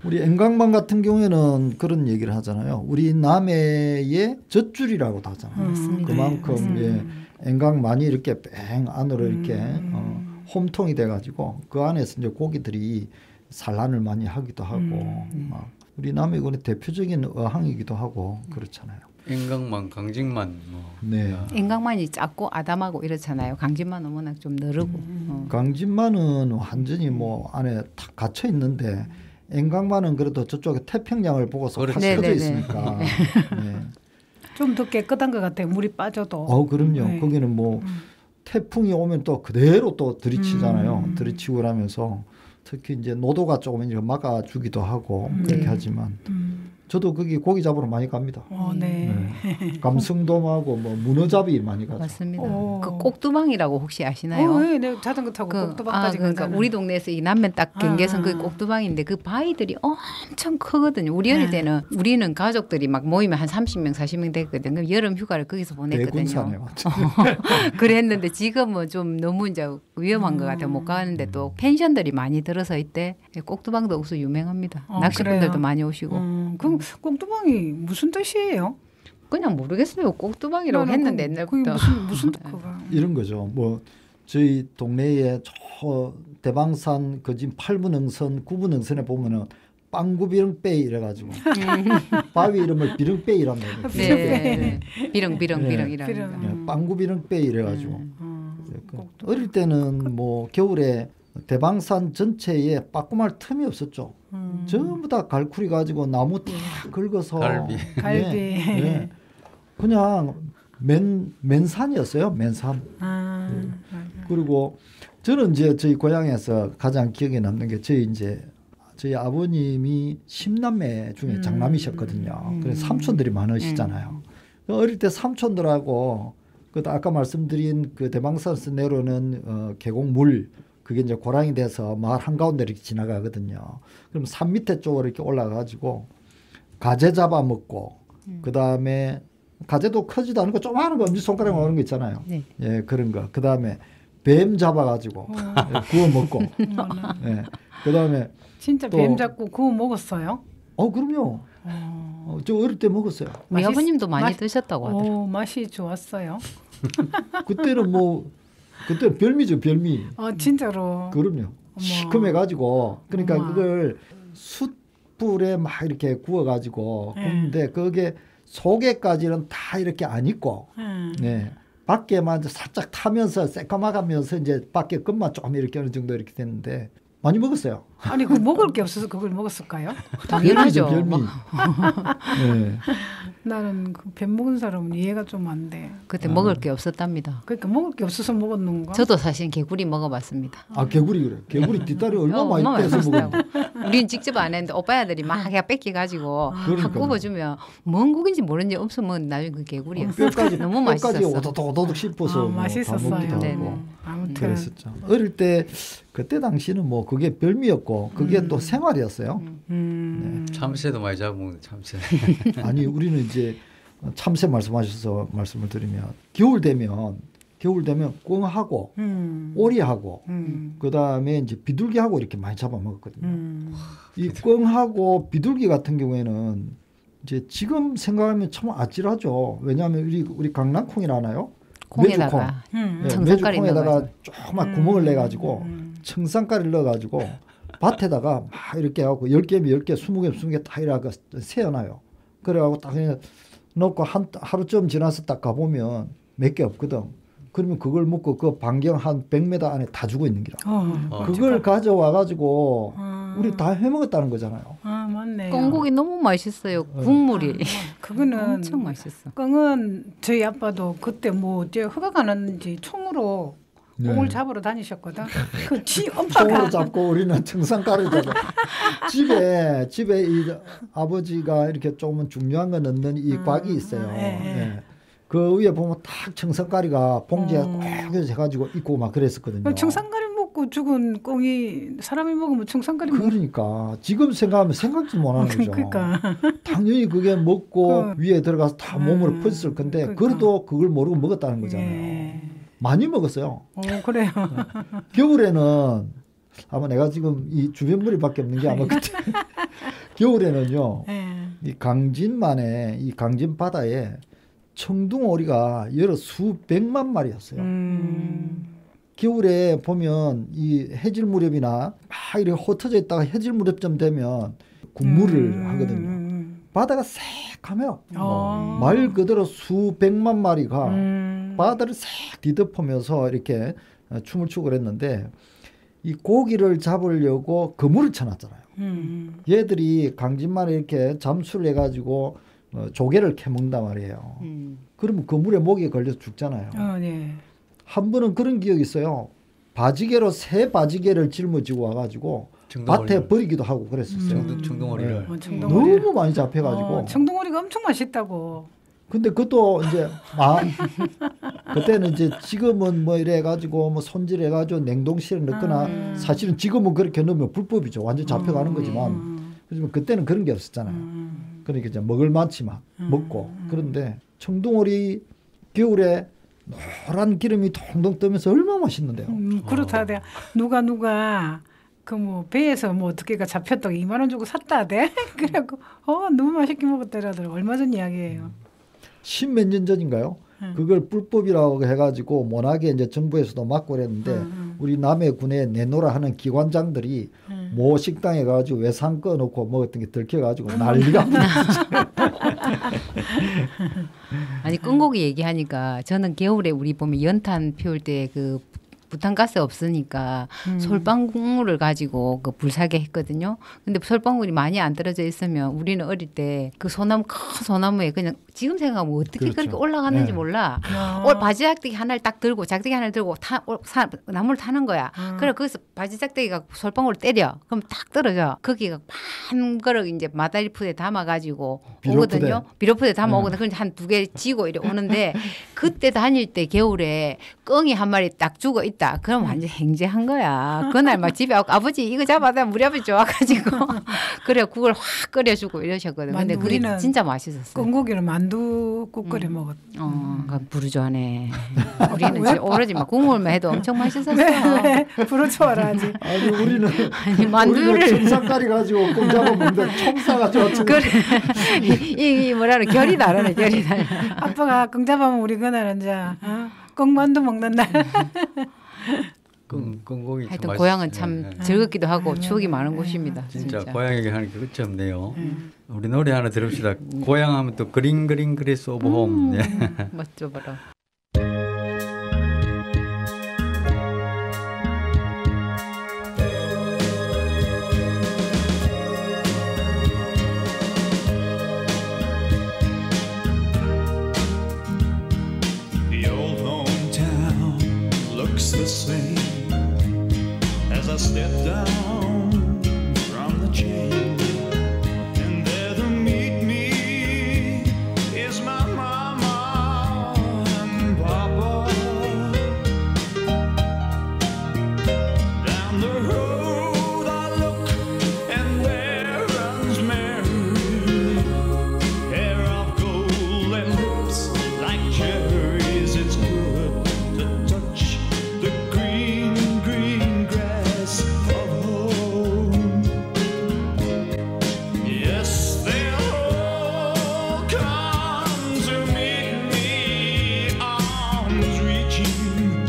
우리 앵강만 같은 경우에는 그런 얘기를 하잖아요. 우리 남해의 젖줄이라고도 하잖아요. 그만큼 앵강만이 이렇게 뺑 안으로 이렇게 홈통이 돼가지고 그 안에서 이제 고기들이 산란을 많이 하기도 하고 우리 남해군의 대표적인 어항이기도 하고 그렇잖아요. 앵강만, 강직만. 앵강만이 작고 아담하고 이렇잖아요. 강진만은 워낙 좀 느르고. 강진만은 완전히 뭐 안에 탁 갇혀 있는데 앵강만은 그래도 저쪽에 태평양을 보고서 확 펴져 있으니까. 좀 더 깨끗한 것 같아요. 물이 빠져도. 그럼요. 거기는 뭐 태풍이 오면 또 그대로 또 들이치잖아요. 들이치고 그러면서 특히 이제 노도가 조금 이제 막아주기도 하고 그렇게 하지만 저도 거기 고기 잡으러 많이 갑니다. 네. 감성돔하고 뭐 문어잡이 많이 가죠. 맞습니다. 오. 그 꼭두방이라고 혹시 아시나요? 네, 네, 자전거 타고 꼭두방까지 그러니까 가잖아요. 우리 동네에서 이 남면 딱 경계선 아. 그 꼭두방인데 그 바위들이 엄청 크거든요. 우리 어릴 때는 우리는 가족들이 막 모이면 한 30명, 40명 됐거든. 그럼 여름 휴가를 거기서 보냈거든요. 대군산에 맞죠. 그랬는데 지금은 좀 너무 이제 위험한 것 같아요. 못 가는데 또 펜션들이 많이 들어서 있대. 꼭두방도 여기서 유명합니다. 낚시꾼들도 그래요? 많이 오시고. 그럼 꼭두방이 무슨 뜻이에요? 그냥 모르겠어요. 꼭두방이라고 나는 했는데 그게 옛날부터. 무슨 뜻인가? 이런 거죠. 뭐 저희 동네에 저 대방산 그 지금 8분흥선, 9분흥선에 보면은 빵구비릉빼 이래가지고 바위 이름을 비릉빼이란 말이에요. 네. 비렁비렁비렁 이런. 비렁. 예, 빵구비릉빼 이래가지고 어릴 때는 뭐 겨울에 대방산 전체에 빠꾸말 틈이 없었죠. 전부 다 갈쿠리 가지고 나무 다 긁어서 갈비. 갈비. 예. 그냥 맨산이었어요. 맨산. 그리고 저는 이제 저희 고향에서 가장 기억에 남는 게 저희 아버님이 10남매 중에 장남이셨거든요. 그래서 삼촌들이 많으시잖아요. 어릴 때 삼촌들하고 그 아까 말씀드린 그 대방산에서 내려오는 계곡물 그게 이제 고랑이 돼서 마을 한가운데 이렇게 지나가거든요. 그럼 산 밑에 쪽으로 이렇게 올라가가지고 가재 잡아먹고 그 다음에 가재도 크지도 않고 조그마한 거 엄지손가락 오는 거 있잖아요. 네. 예, 그런 거. 그 다음에 뱀 잡아가지고 구워 먹고. 예, 그 다음에 진짜 또- 뱀 잡고 구워 먹었어요? 그럼요. 저 어릴 때 먹었어요. 우리 맛있- 아버님도 많이 맛- 드셨다고 하더라고요. 맛이 좋았어요. 그때는 그때 별미죠, 별미. 진짜로. 그럼요. 시큼해가지고 그러니까 어머. 그걸 숯불에 막 이렇게 구워가지고 네. 굽는데 그게 속에까지는 다 이렇게 안 익고 네. 밖에만 이제 살짝 타면서 새까마가면서 이제 밖에 끝만 좀 이렇게 어느 정도 이렇게 됐는데 많이 먹었어요. 아니 그 먹을 게 없어서 그걸 먹었을까요? 당연하죠. 별미. 네. 나는 그 뱀 먹은 사람은 이해가 좀 안 돼. 그때 먹을 게 없었답니다. 그러니까 먹을 게 없어서 먹었는가? 저도 사실 개구리 먹어봤습니다. 개구리 그래. 개구리 뒷다리 얼마나 많이 얼마나 떼서 맛있다고. 먹었는데. 우린 직접 안 했는데 오빠야들이 막 그냥 뺏겨가지고 그러니까요. 다 굽어주면 뭔 고기인지 모르는지 없으면 나중에 그 개구리였어. 뼈까지 너무 뼈까지 맛있었어. 오도독 씹어서 뭐 다 맛있었어요. 먹기도 네네. 하고 아무튼 그랬었죠. 어릴 때 그때 당시는 뭐 그게 별미였고 그게 또 생활이었어요. 참새도 많이 잡아먹는 참새. 아니 우리는 이제 참새 말씀하셔서 말씀을 드리면 겨울 되면 꿩하고 오리하고 그 다음에 이제 비둘기하고 이렇게 많이 잡아먹었거든요. 이 꿩하고 비둘기 같은 경우에는 이제 지금 생각하면 참 아찔하죠. 왜냐하면 우리 강낭콩이라 하나요? 콩에다가 청산가리 메주콩에다가 넣어가지고. 조그만 구멍을 내가지고 청산가리를 넣어가지고 밭에다가 막 이렇게 하고 10개면 10개, 20개, 20개 다 이렇게 세어놔요. 그래가지고 딱 그냥 넣고 하루쯤 지나서 딱 가보면 몇 개 없거든. 그러면 그걸 먹고 그 반경 한 100m 안에 다 죽어 있는 기라. 그걸 가져와가지고 우리 다 해먹었다는 거잖아요. 맞네. 꽁고기 너무 맛있어요. 국물이 그거는 엄청 맛있어. 꽁은 저희 아빠도 그때 뭐 이제 휴가 가는지 총으로 네. 꽁을 잡으러 다니셨거든. 그 총으로 엄마가 잡고 우리는 청산가루 잡아. 집에 이 아버지가 이렇게 조금 중요한 거 넣는 이 곽이 있어요. 예. 그 위에 보면 딱 청산가리가 봉지에 꽉 해가지고 있고 막 그랬었거든요. 청산가리 먹고 죽은 꽁이 사람이 먹으면 청산가리 먹. 그러니까 지금 생각하면 생각도 못하는 거죠. 그러니까 당연히 그게 먹고 위에 들어가서 다 몸으로 퍼졌을 건데 그러니까. 그래도 그걸 모르고 먹었다는 거잖아요. 예. 많이 먹었어요. 그래요. 겨울에는 아마 내가 지금 이 주변물이밖에 없는 게 아마 그때 겨울에는요. 예. 이 강진만에 이 강진 바다에 청둥오리가 여러 수백만 마리였어요. 겨울에 보면 이 해질 무렵이나 막 이렇게 흩어져 있다가 해질 무렵쯤 되면 군무를 하거든요. 바다가 새카매요. 말 그대로 수백만 마리가 바다를 싹 뒤덮으면서 이렇게 춤을 추고 그랬는데 이 고기를 잡으려고 그물을 쳐놨잖아요. 얘들이 강진만에 이렇게 잠수를 해가지고 조개를 캐먹는단 말이에요. 그러면 그물에 목에 걸려서 죽잖아요. 네. 한 번은 그런 기억이 있어요. 바지개로 새 바지개를 짊어지고 와가지고 밭에 버리기도 하고 그랬었어요. 청둥오리를 너무 많이 잡혀가지고. 청둥오리가 엄청 맛있다고. 근데 그것도 이제 그때는 이제 지금은 뭐 이래 가지고 뭐 손질해 가지고 냉동실에 넣거나 사실은 지금은 그렇게 넣으면 불법이죠. 완전 잡혀가는 거지만 그렇지만 그때는 그런 게 없었잖아요. 그러니까 이제 먹을 만치만 먹고 그런데 청둥오리 겨울에 노란 기름이 동동 뜨면서 얼마나 맛있는데요. 그렇다 돼. 누가 그 뭐 배에서 뭐 어떻게가 잡혔다고 2만 원 주고 샀다 돼. 그래갖고 너무 맛있게 먹었다라더라고. 얼마 전 이야기예요. 10몇 년 전인가요? 그걸 불법이라고 해가지고 워낙에 이제 정부에서도 막고 그랬는데 우리 남해군에 내노라 하는 기관장들이 모 식당에 가지고 외상 꺼놓고 먹었던 게 들켜가지고 난리가 아니 끈고기 얘기하니까 저는 겨울에 우리 보면 연탄 피울 때 그 부탄가스 없으니까 솔방울 국물을 가지고 그 불사게 했거든요. 근데 솔방울이 많이 안 떨어져 있으면 우리는 어릴 때 그 소나무 큰 소나무에 그냥 지금 생각하면 어떻게 그렇죠. 그렇게 올라갔는지 몰라. 바지 작대기 하나를 딱 들고 작대기 하나를 들고 나무를 타는 거야. 그래 거기서 바지 작대기가 솔방울을 때려. 그럼 딱 떨어져. 거기가 한 그릇 이제 마다리푸드에 담아가지고 오거든요. 비료푸드에 담아 오거든. 그럼 한 2개 지고 이래 오는데 그때 다닐 때 겨울에 껑이 한 마리 딱 죽어 있다. 그럼 완전 행제한 거야. 그날 막 집에 아버지 이거 잡아다 우리 아버지 좋아가지고 그래 국을 확 끓여주고 이러셨거든. 근데 그게 진짜 맛있었어요. 끈고기를 만두국 끓여 먹었. 부르주아네. 우리는 오로지 막 국물만 해도 엄청 맛있었어. 왜 부르주아라 하지. 아니 우리는 만두를 청사까리 가지고 끔 잡아먹는데 청사가지고 그래 이 뭐라 그래 결이 다르네 결이 달라. 아빠가 羹 잡아면 우리 그날은 이제 羹만두 먹는 날. 끈고기 하여튼 고향은 참 즐겁기도 하고 추억이 많은 곳입니다. 진짜 고향 얘기하는 게 끝이 없네요. 우리 노래 하나 들읍시다. 고향 하면 또 그린 그리스 오브 홈. 멋져 보라. The old hometown looks the same as I step down from the train, and there to meet me is my mama and papa. Down the road I look, and there runs Mary, hair of gold and lips like cherries. It's good to touch the green, green grass of home. Yes, they'll all come to meet me, arms reaching,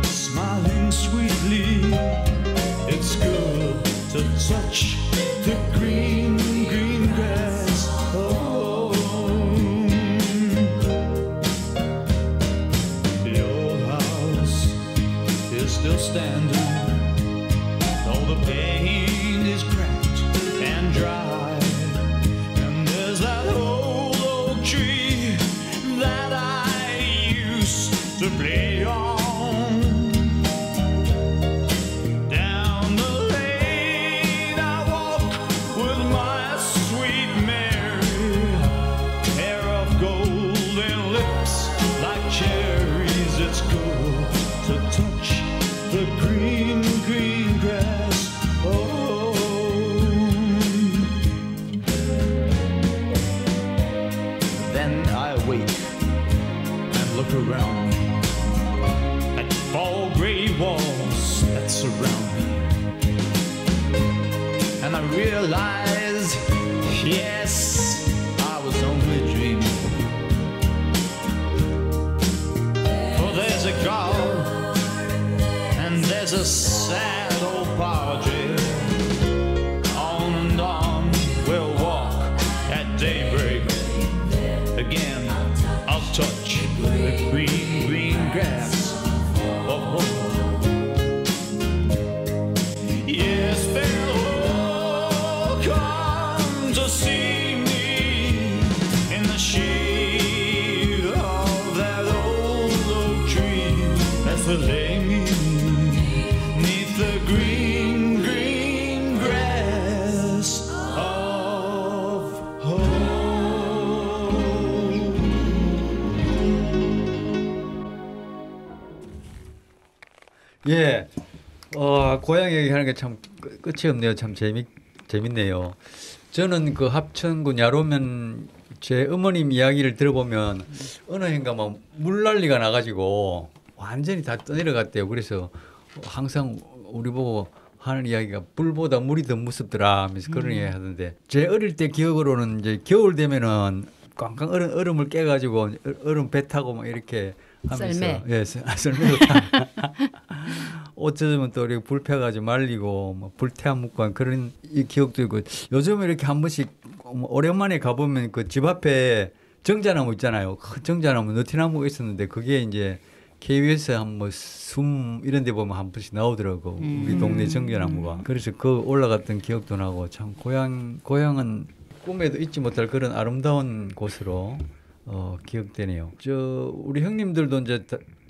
smiling sweetly. It's good to touch the green, green grass of home. The old house is still standing, though the paint is cracked and dry. And there's that old oak tree that I used to play on. Down the lane I walk with my sweet Mary, hair of gold and lips like cherries. It's good to touch the green, green grass of home. Then I wake and look around me at 4 gray walls that surround me, and I realize, yes, I was only dreaming. For there's a God and there's a sad old padre. On and on we'll walk at daybreak. Again, I'll touch the green, green grass of home. Yes, they'll all come to see 예. 고향 얘기하는 게 참 끝이 없네요. 참 재밌네요. 저는 그 합천군 야로면 제 어머님 이야기를 들어보면 어느 해인가 막 물난리가 나가지고 완전히 다 떠내려갔대요. 그래서 항상 우리 보고 하는 이야기가 불보다 물이 더 무섭더라 하면서 그런 이야기 하던데 제 어릴 때 기억으로는 이제 겨울 되면은 꽝꽝 얼음을 깨가지고 얼음 배 타고 막 이렇게 하면서 썰매. 예, 썰매도 타. 옷 젖으면 또 이렇게 불 펴가지고 말리고 뭐 불태워 묵고 그런 이 기억도 있고 요즘 이렇게 한 번씩 오랜만에 가보면 그 집 앞에 정자나무 있잖아요. 큰 정자나무 너티나무가 있었는데 그게 이제 KBS 한 뭐 숨 이런 데 보면 한 번씩 나오더라고. 우리 동네 정자나무가. 그래서 그 올라갔던 기억도 나고 참 고향은 꿈에도 잊지 못할 그런 아름다운 곳으로 기억되네요. 우리 형님들도 이제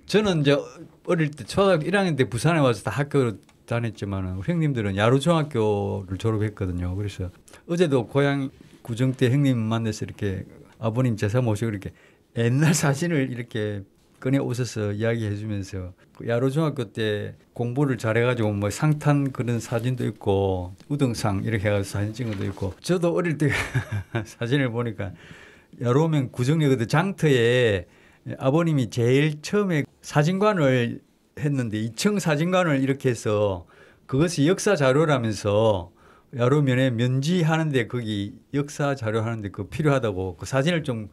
저는 이제 어릴 때 초등학교 1학년 때 부산에 와서 다 학교를 다녔지만 형님들은 야로중학교를 졸업했거든요. 그래서 어제도 고향 구정 때 형님 만나서 이렇게 아버님 제사 모시고 이렇게 옛날 사진을 이렇게 꺼내 오셔서 이야기해 주면서 야로중학교 때 공부를 잘해가지고 뭐 상탄 그런 사진도 있고 우등상 이렇게 해가지고 사진 찍은 것도 있고 저도 어릴 때 사진을 보니까 야로면 구정역의 장터에 아버님이 제일 처음에 사진관을 했는데 2층 사진관을 이렇게 해서 그것이 역사 자료라면서 야로면에 면지하는데 거기 역사 자료 하는데 그 필요하다고 그 사진을 좀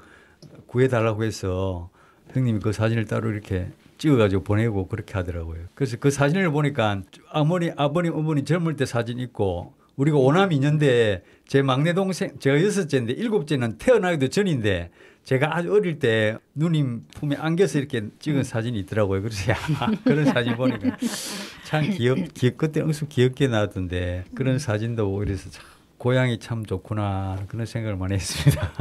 구해달라고 해서 형님이 그 사진을 따로 이렇게 찍어가지고 보내고 그렇게 하더라고요. 그래서 그 사진을 보니까 아버님, 어머니 젊을 때 사진 있고 우리가 오남 2년대 제 막내 동생 제가 6째인데 7째는 태어나기도 전인데 제가 아주 어릴 때 누님 품에 안겨서 이렇게 찍은 사진이 있더라고요. 그래서 그런 사진 보니까 참 그때 엄청 귀엽게 나왔던데 그런 사진도 보고 그래서 참 고향이 참 좋구나 그런 생각을 많이 했습니다.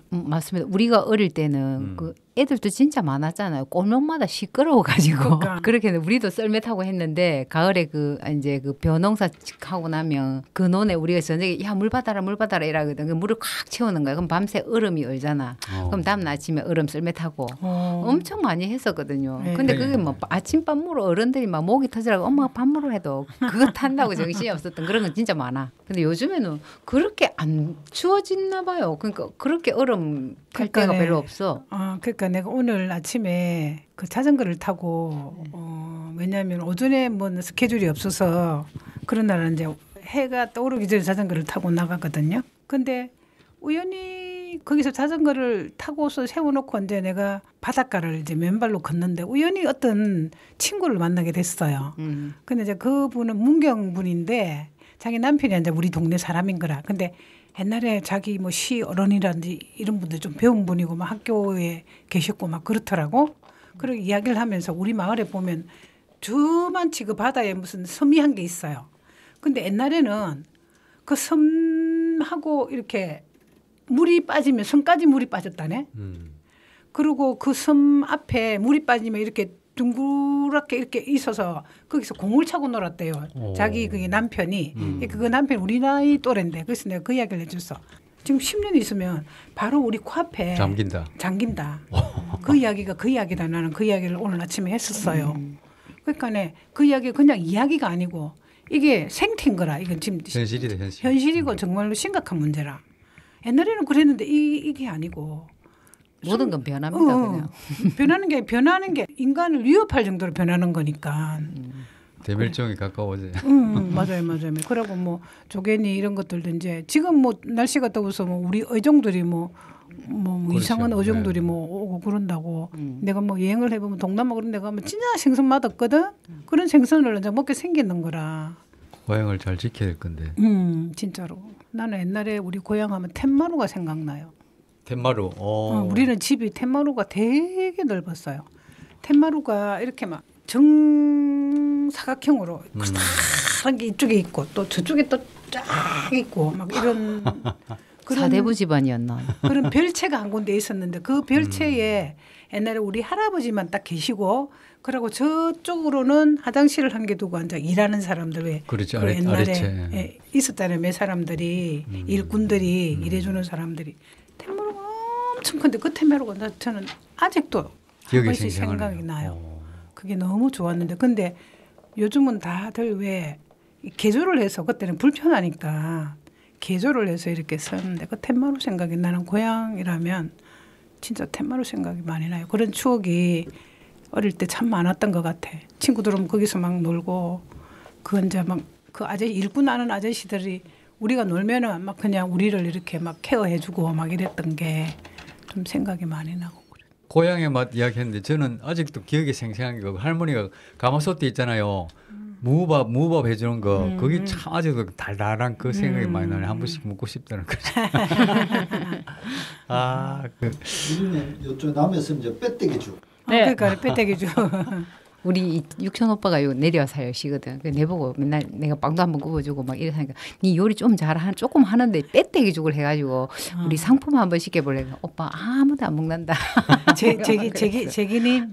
맞습니다. 우리가 어릴 때는 그 애들도 진짜 많았잖아요. 골목마다 시끄러워가지고 그러니까. 그렇게 우리도 썰매 타고 했는데 가을에 그 이제 그 벼농사 하고 나면 그 논에 우리가 저녁에 야 물 받아라 이러거든. 그 물을 꽉 채우는 거야. 그럼 밤새 얼음이 얼잖아. 그럼 다음 아침에 얼음 썰매 타고 엄청 많이 했었거든요. 네. 근데 그게 뭐 아침밥으로 어른들이 막 목이 터지라고 엄마가 밥물을 해도 그거 탄다고 정신이 없었던 그런 건 진짜 많아. 근데 요즘에는 그렇게 안 추워졌나 봐요. 그러니까 그렇게 얼음 탈 때가 그러니까네. 별로 없어. 그러니까 내가 오늘 아침에 그 자전거를 타고 왜냐하면 오전에 뭐 스케줄이 없어서 그런 날은 이제 해가 떠오르기 전에 자전거를 타고 나가거든요. 근데 우연히 거기서 자전거를 타고서 세워놓고 이제 내가 바닷가를 이제 맨발로 걷는데 우연히 어떤 친구를 만나게 됐어요. 근데 이제 그분은 문경 분인데 자기 남편이 이제 우리 동네 사람인 거라. 근데 옛날에 자기 뭐 시 어른이라든지 이런 분들 좀 배운 분이고 막 학교에 계셨고 막 그렇더라고. 그리고 이야기를 하면서 우리 마을에 보면 저만치 그 바다에 무슨 섬이 한 게 있어요. 근데 옛날에는 그 섬하고 이렇게 물이 빠지면 섬까지 물이 빠졌다네. 그리고 그 섬 앞에 물이 빠지면 이렇게 둥그랗게 이렇게 있어서 거기서 공을 차고 놀았대요. 자기 그게 남편이. 그 남편 우리 나이 또래인데 그래서 내가 그 이야기를 해줬어. 지금 10년 있으면 바로 우리 코앞에 잠긴다. 그 이야기가 그 이야기다. 나는 그 이야기를 오늘 아침에 했었어요. 그러니까 그 이야기가 그냥 이야기가 아니고 이게 생태인 거라. 이건 지금 현실이다 현실. 현실이고 정말로 심각한 문제라. 옛날에는 그랬는데 이게 아니고. 모든 건 변합니다. 그냥. 변하는 게 인간을 위협할 정도로 변하는 거니까. 대멸종이 가까워져요. 맞아요. 그리고 뭐 조개니 이런 것들도 이제 지금 뭐 날씨가 더워서 뭐 우리 어종들이 뭐 그렇죠. 이상한 어종들이 뭐 오고 그런다고. 내가 뭐 여행을 해보면 동남아 그런 데 가면 진짜 생선 맛없거든. 그런 생선을 이제 먹게 생기는 거라. 고향을 잘 지켜야 될 건데. 진짜로. 나는 옛날에 우리 고향하면 텐마루가 생각나요. 텐마루. 우리는 집이 텐마루가 되게 넓었어요. 텐마루가 이렇게 막 정사각형으로 커다란 게 이쪽에 있고 또 저쪽에 또 쫙 있고 막 이런 사대부 집안이었나. 그런 별채가 한 군데 있었는데 그 별채에 옛날에 우리 할아버지만 딱 계시고 그리고 저쪽으로는 화장실을 한 개 두고 앉아 일하는 사람들 왜 그렇죠. 그 옛날에 아래채. 있었잖아요. 몇 사람들이 일꾼들이 일해주는 사람들이 텐마루가 엄청 큰데 그 텐마루가 저는 아직도 기억이 한 번씩 생생하네요. 생각이 나요. 그게 너무 좋았는데 근데 요즘은 다들 왜 개조를 해서 그때는 불편하니까 개조를 해서 이렇게 썼는데 그 텐마루 생각이 나는 고향이라면 진짜 텐마루 생각이 많이 나요. 그런 추억이 어릴 때 참 많았던 것 같아. 친구들은 거기서 막 놀고 그 이제 막 그 아저씨 일꾼 하는 아저씨들이 우리가 놀면은 막 그냥 우리를 이렇게 막 케어해주고 막 이랬던 게 좀 생각이 많이 나고 그래. 고향의 맛 이야기했는데 저는 아직도 기억에 생생한 게 할머니가 가마솥 있잖아요. 무밥 해주는 거 그게 참 아직도 달달한 그 생각이 많이 나네. 한 번씩 먹고 싶다는 거죠. 우리는 요쪽 남에서 이제 빼떼기죽. 네. 그러니까 빼떼기죠. 우리 육천 오빠가 요 내려 살시거든. 그 내보고 맨날 내가 빵도 한번 구워주고 막 이러니까 니 요리 좀 조금 하는데 빼떼기죽을 해가지고 우리 상품 한번 시켜볼래. 오빠 아무도 안 먹는다. 제기님.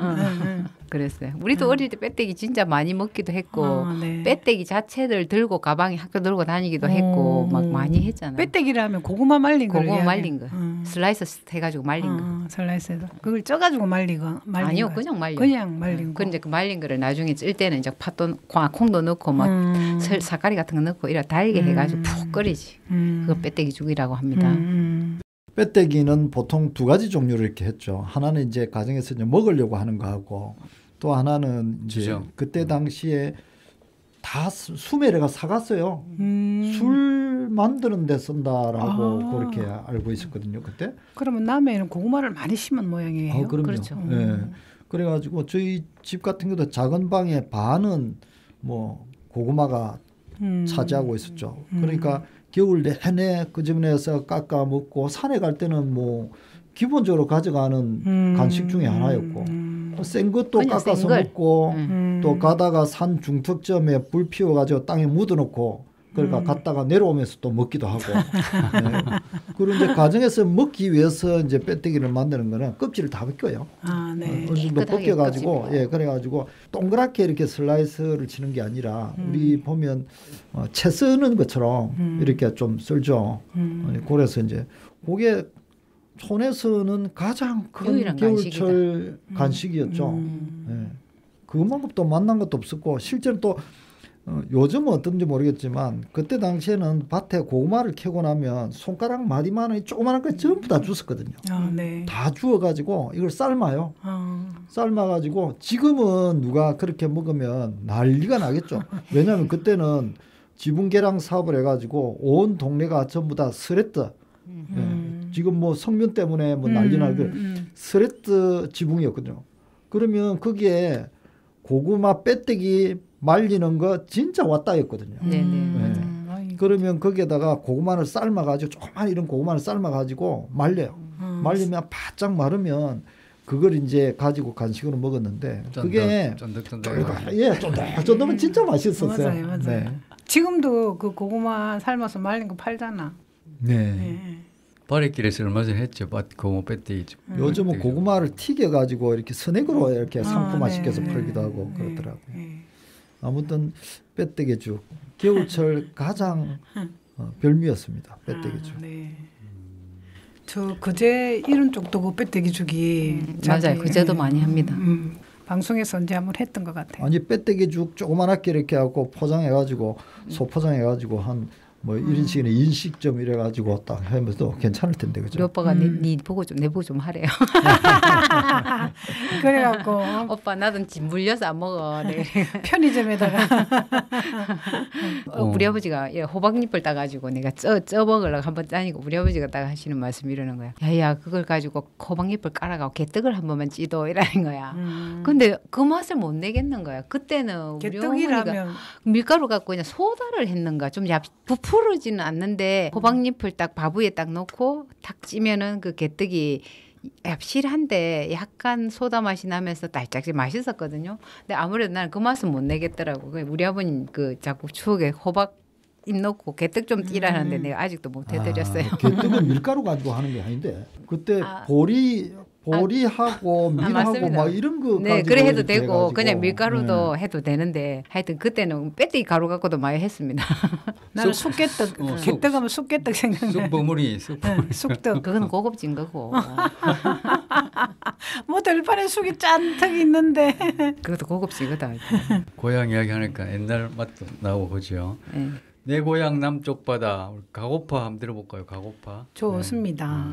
그랬어요. 우리도 어릴 때 빼떼기 진짜 많이 먹기도 했고 네. 빼떼기 자체를 들고 가방에 학교 들고 다니기도 했고 막 많이 했잖아요. 빼떼기라면 고구마 말린 거. 고구마 말린 거. 슬라이스 해가지고 말린 거. 슬라이스에서 그걸 쪄가지고 말린 아니요, 거. 그냥 말려. 그냥 말린 거. 그 이제 그 말린 거를 나중에 찔 때는 이제 팥도 콩도 넣고 막 사가리 같은 거 넣고 이래 달게 해가지고 푹 끓이지. 그거 빼떼기 죽이라고 합니다. 빼떼기는 보통 두 가지 종류를 이렇게 했죠. 하나는 이제 가정에서 이제 먹으려고 하는 거하고 또 하나는 이제 주정. 그때 당시에 다 수메레가 사갔어요. 술 만드는 데 쓴다라고 그렇게 알고 있었거든요. 그때. 그러면 남해에는 고구마를 많이 심은 모양이에요. 그럼요. 그렇죠. 예. 그래가지고 저희 집 같은 경우도 작은 방에 반은 뭐 고구마가 차지하고 있었죠. 그러니까 겨울 내내 그 집에서 깎아 먹고 산에 갈 때는 뭐 기본적으로 가져가는 간식 중에 하나였고 생 것도 그냥 깎아서 센 걸. 먹고 또 가다가 산 중턱점에 불 피워가지고 땅에 묻어놓고 그러니까 갔다가 내려오면서 또 먹기도 하고 네. 그리고 이제 가정에서 먹기 위해서 이제 빼떼기를 만드는 거는 껍질을 다 벗겨요. 네. 어느 정도 깨끗하게 벗겨가지고 껍질. 예 그래가지고 동그랗게 이렇게 슬라이스를 치는 게 아니라 우리 보면 채 쓰는 것처럼 이렇게 좀 썰죠. 그래서 이제 그게 촌에서는 가장 큰 유일한 겨울철 간식이었죠. 예. 그만큼 또 만난 것도 없었고 실제로 또 요즘은 어떤지 모르겠지만 그때 당시에는 밭에 고구마를 캐고 나면 손가락 마디만한 조그마한 거 전부 다 주웠거든요. 네. 다 주워가지고 이걸 삶아요. 삶아가지고 지금은 누가 그렇게 먹으면 난리가 나겠죠. 왜냐하면 그때는 지붕계량 사업을 해가지고 온 동네가 전부 다 스레트. 예. 지금 뭐 성면 때문에 뭐 난리 나고 스레트 지붕이었거든요. 그러면 거기에 고구마 빼떼기 말리는 거 진짜 왔다였거든요. 네네. 그러면 거기에다가 고구마를 삶아가지고 조그만 이런 고구마를 삶아가지고 말려요. 말리면 바짝 마르면 그걸 이제 가지고 간식으로 먹었는데 그게 쫀득쫀득. 예, 쫀득쫀득은 진짜 맛있었어요. 맞아요. 네. 지금도 그 고구마 삶아서 말린 거 팔잖아. 네. 바래길에서 얼마 전에 했죠. 고구마 빼떼기. 요즘은 고구마를 튀겨가지고 이렇게 스낵으로 이렇게 상품화시켜서 네. 팔기도 하고 그러더라고요. 아무튼 빼떼기죽 겨울철 가장 별미였습니다. 빼떼기죽. 네. 저 그제 이런 쪽도 그 빼떼기죽이 맞아요. 그제도 많이 합니다. 방송에서 언제 한번 했던 것 같아요. 아니 빼떼기죽 조그만하게 이렇게 하고 포장해가지고 소포장해가지고 한 뭐 1인씩이나 인식점 이래가지고 딱 하면서 괜찮을 텐데 우리 그죠? 오빠가 니 보고 좀 내 보고 좀 하래요. 그래갖고 오빠 나도 집 물려서 안 먹어. 네. 편의점에다가 우리 아버지가 예, 호박잎을 따가지고 내가 쪄 먹으려고 한번 짜니까 우리 아버지가 딱 하시는 말씀 이러는 거야. 야야 그걸 가지고 호박잎을 깔아가고 개떡을 한 번만 찌도 이라는 거야. 근데 그 맛을 못 내겠는 거야. 그때는 우리 어머니가 개떡이라면 밀가루 갖고 그냥 소다를 했는가 좀 부풀지는 않는데 호박잎을 딱 바구에 딱 넣고 탁 찌면은 그 개떡이 얍실한데 약간 소다 맛이 나면서 달짝지 맛있었거든요. 근데 아무래도 나는 그 맛은 못 내겠더라고. 우리 아버님 그 자꾸 추억에 호박 잎 넣고 개떡 좀 띠라는데 내가 아직도 못 해드렸어요. 개떡은 밀가루 가지고 하는 게 아닌데 그때 보리 보리하고 밀하고 맞습니다. 막 이런 거 네, 가지고 그래 해도 이렇게 되고 해가지고. 그냥 밀가루도 해도 되는데 하여튼 그때는 빼떼기 가루 갖고도 많이 했습니다. 나는 쑥개떡, 쑥. 개떡하면 쑥개떡 생각나. 쑥버무리 쑥떡. 그건 고급진 거고 뭐 들판에 쑥이 잔뜩 있는데. 그것도 고급지거든. 고향 이야기 하니까 옛날 맛도 나오고 그죠. 네. 내 고향 남쪽 바다 우리 가고파 한번 들어볼까요? 가고파. 좋습니다.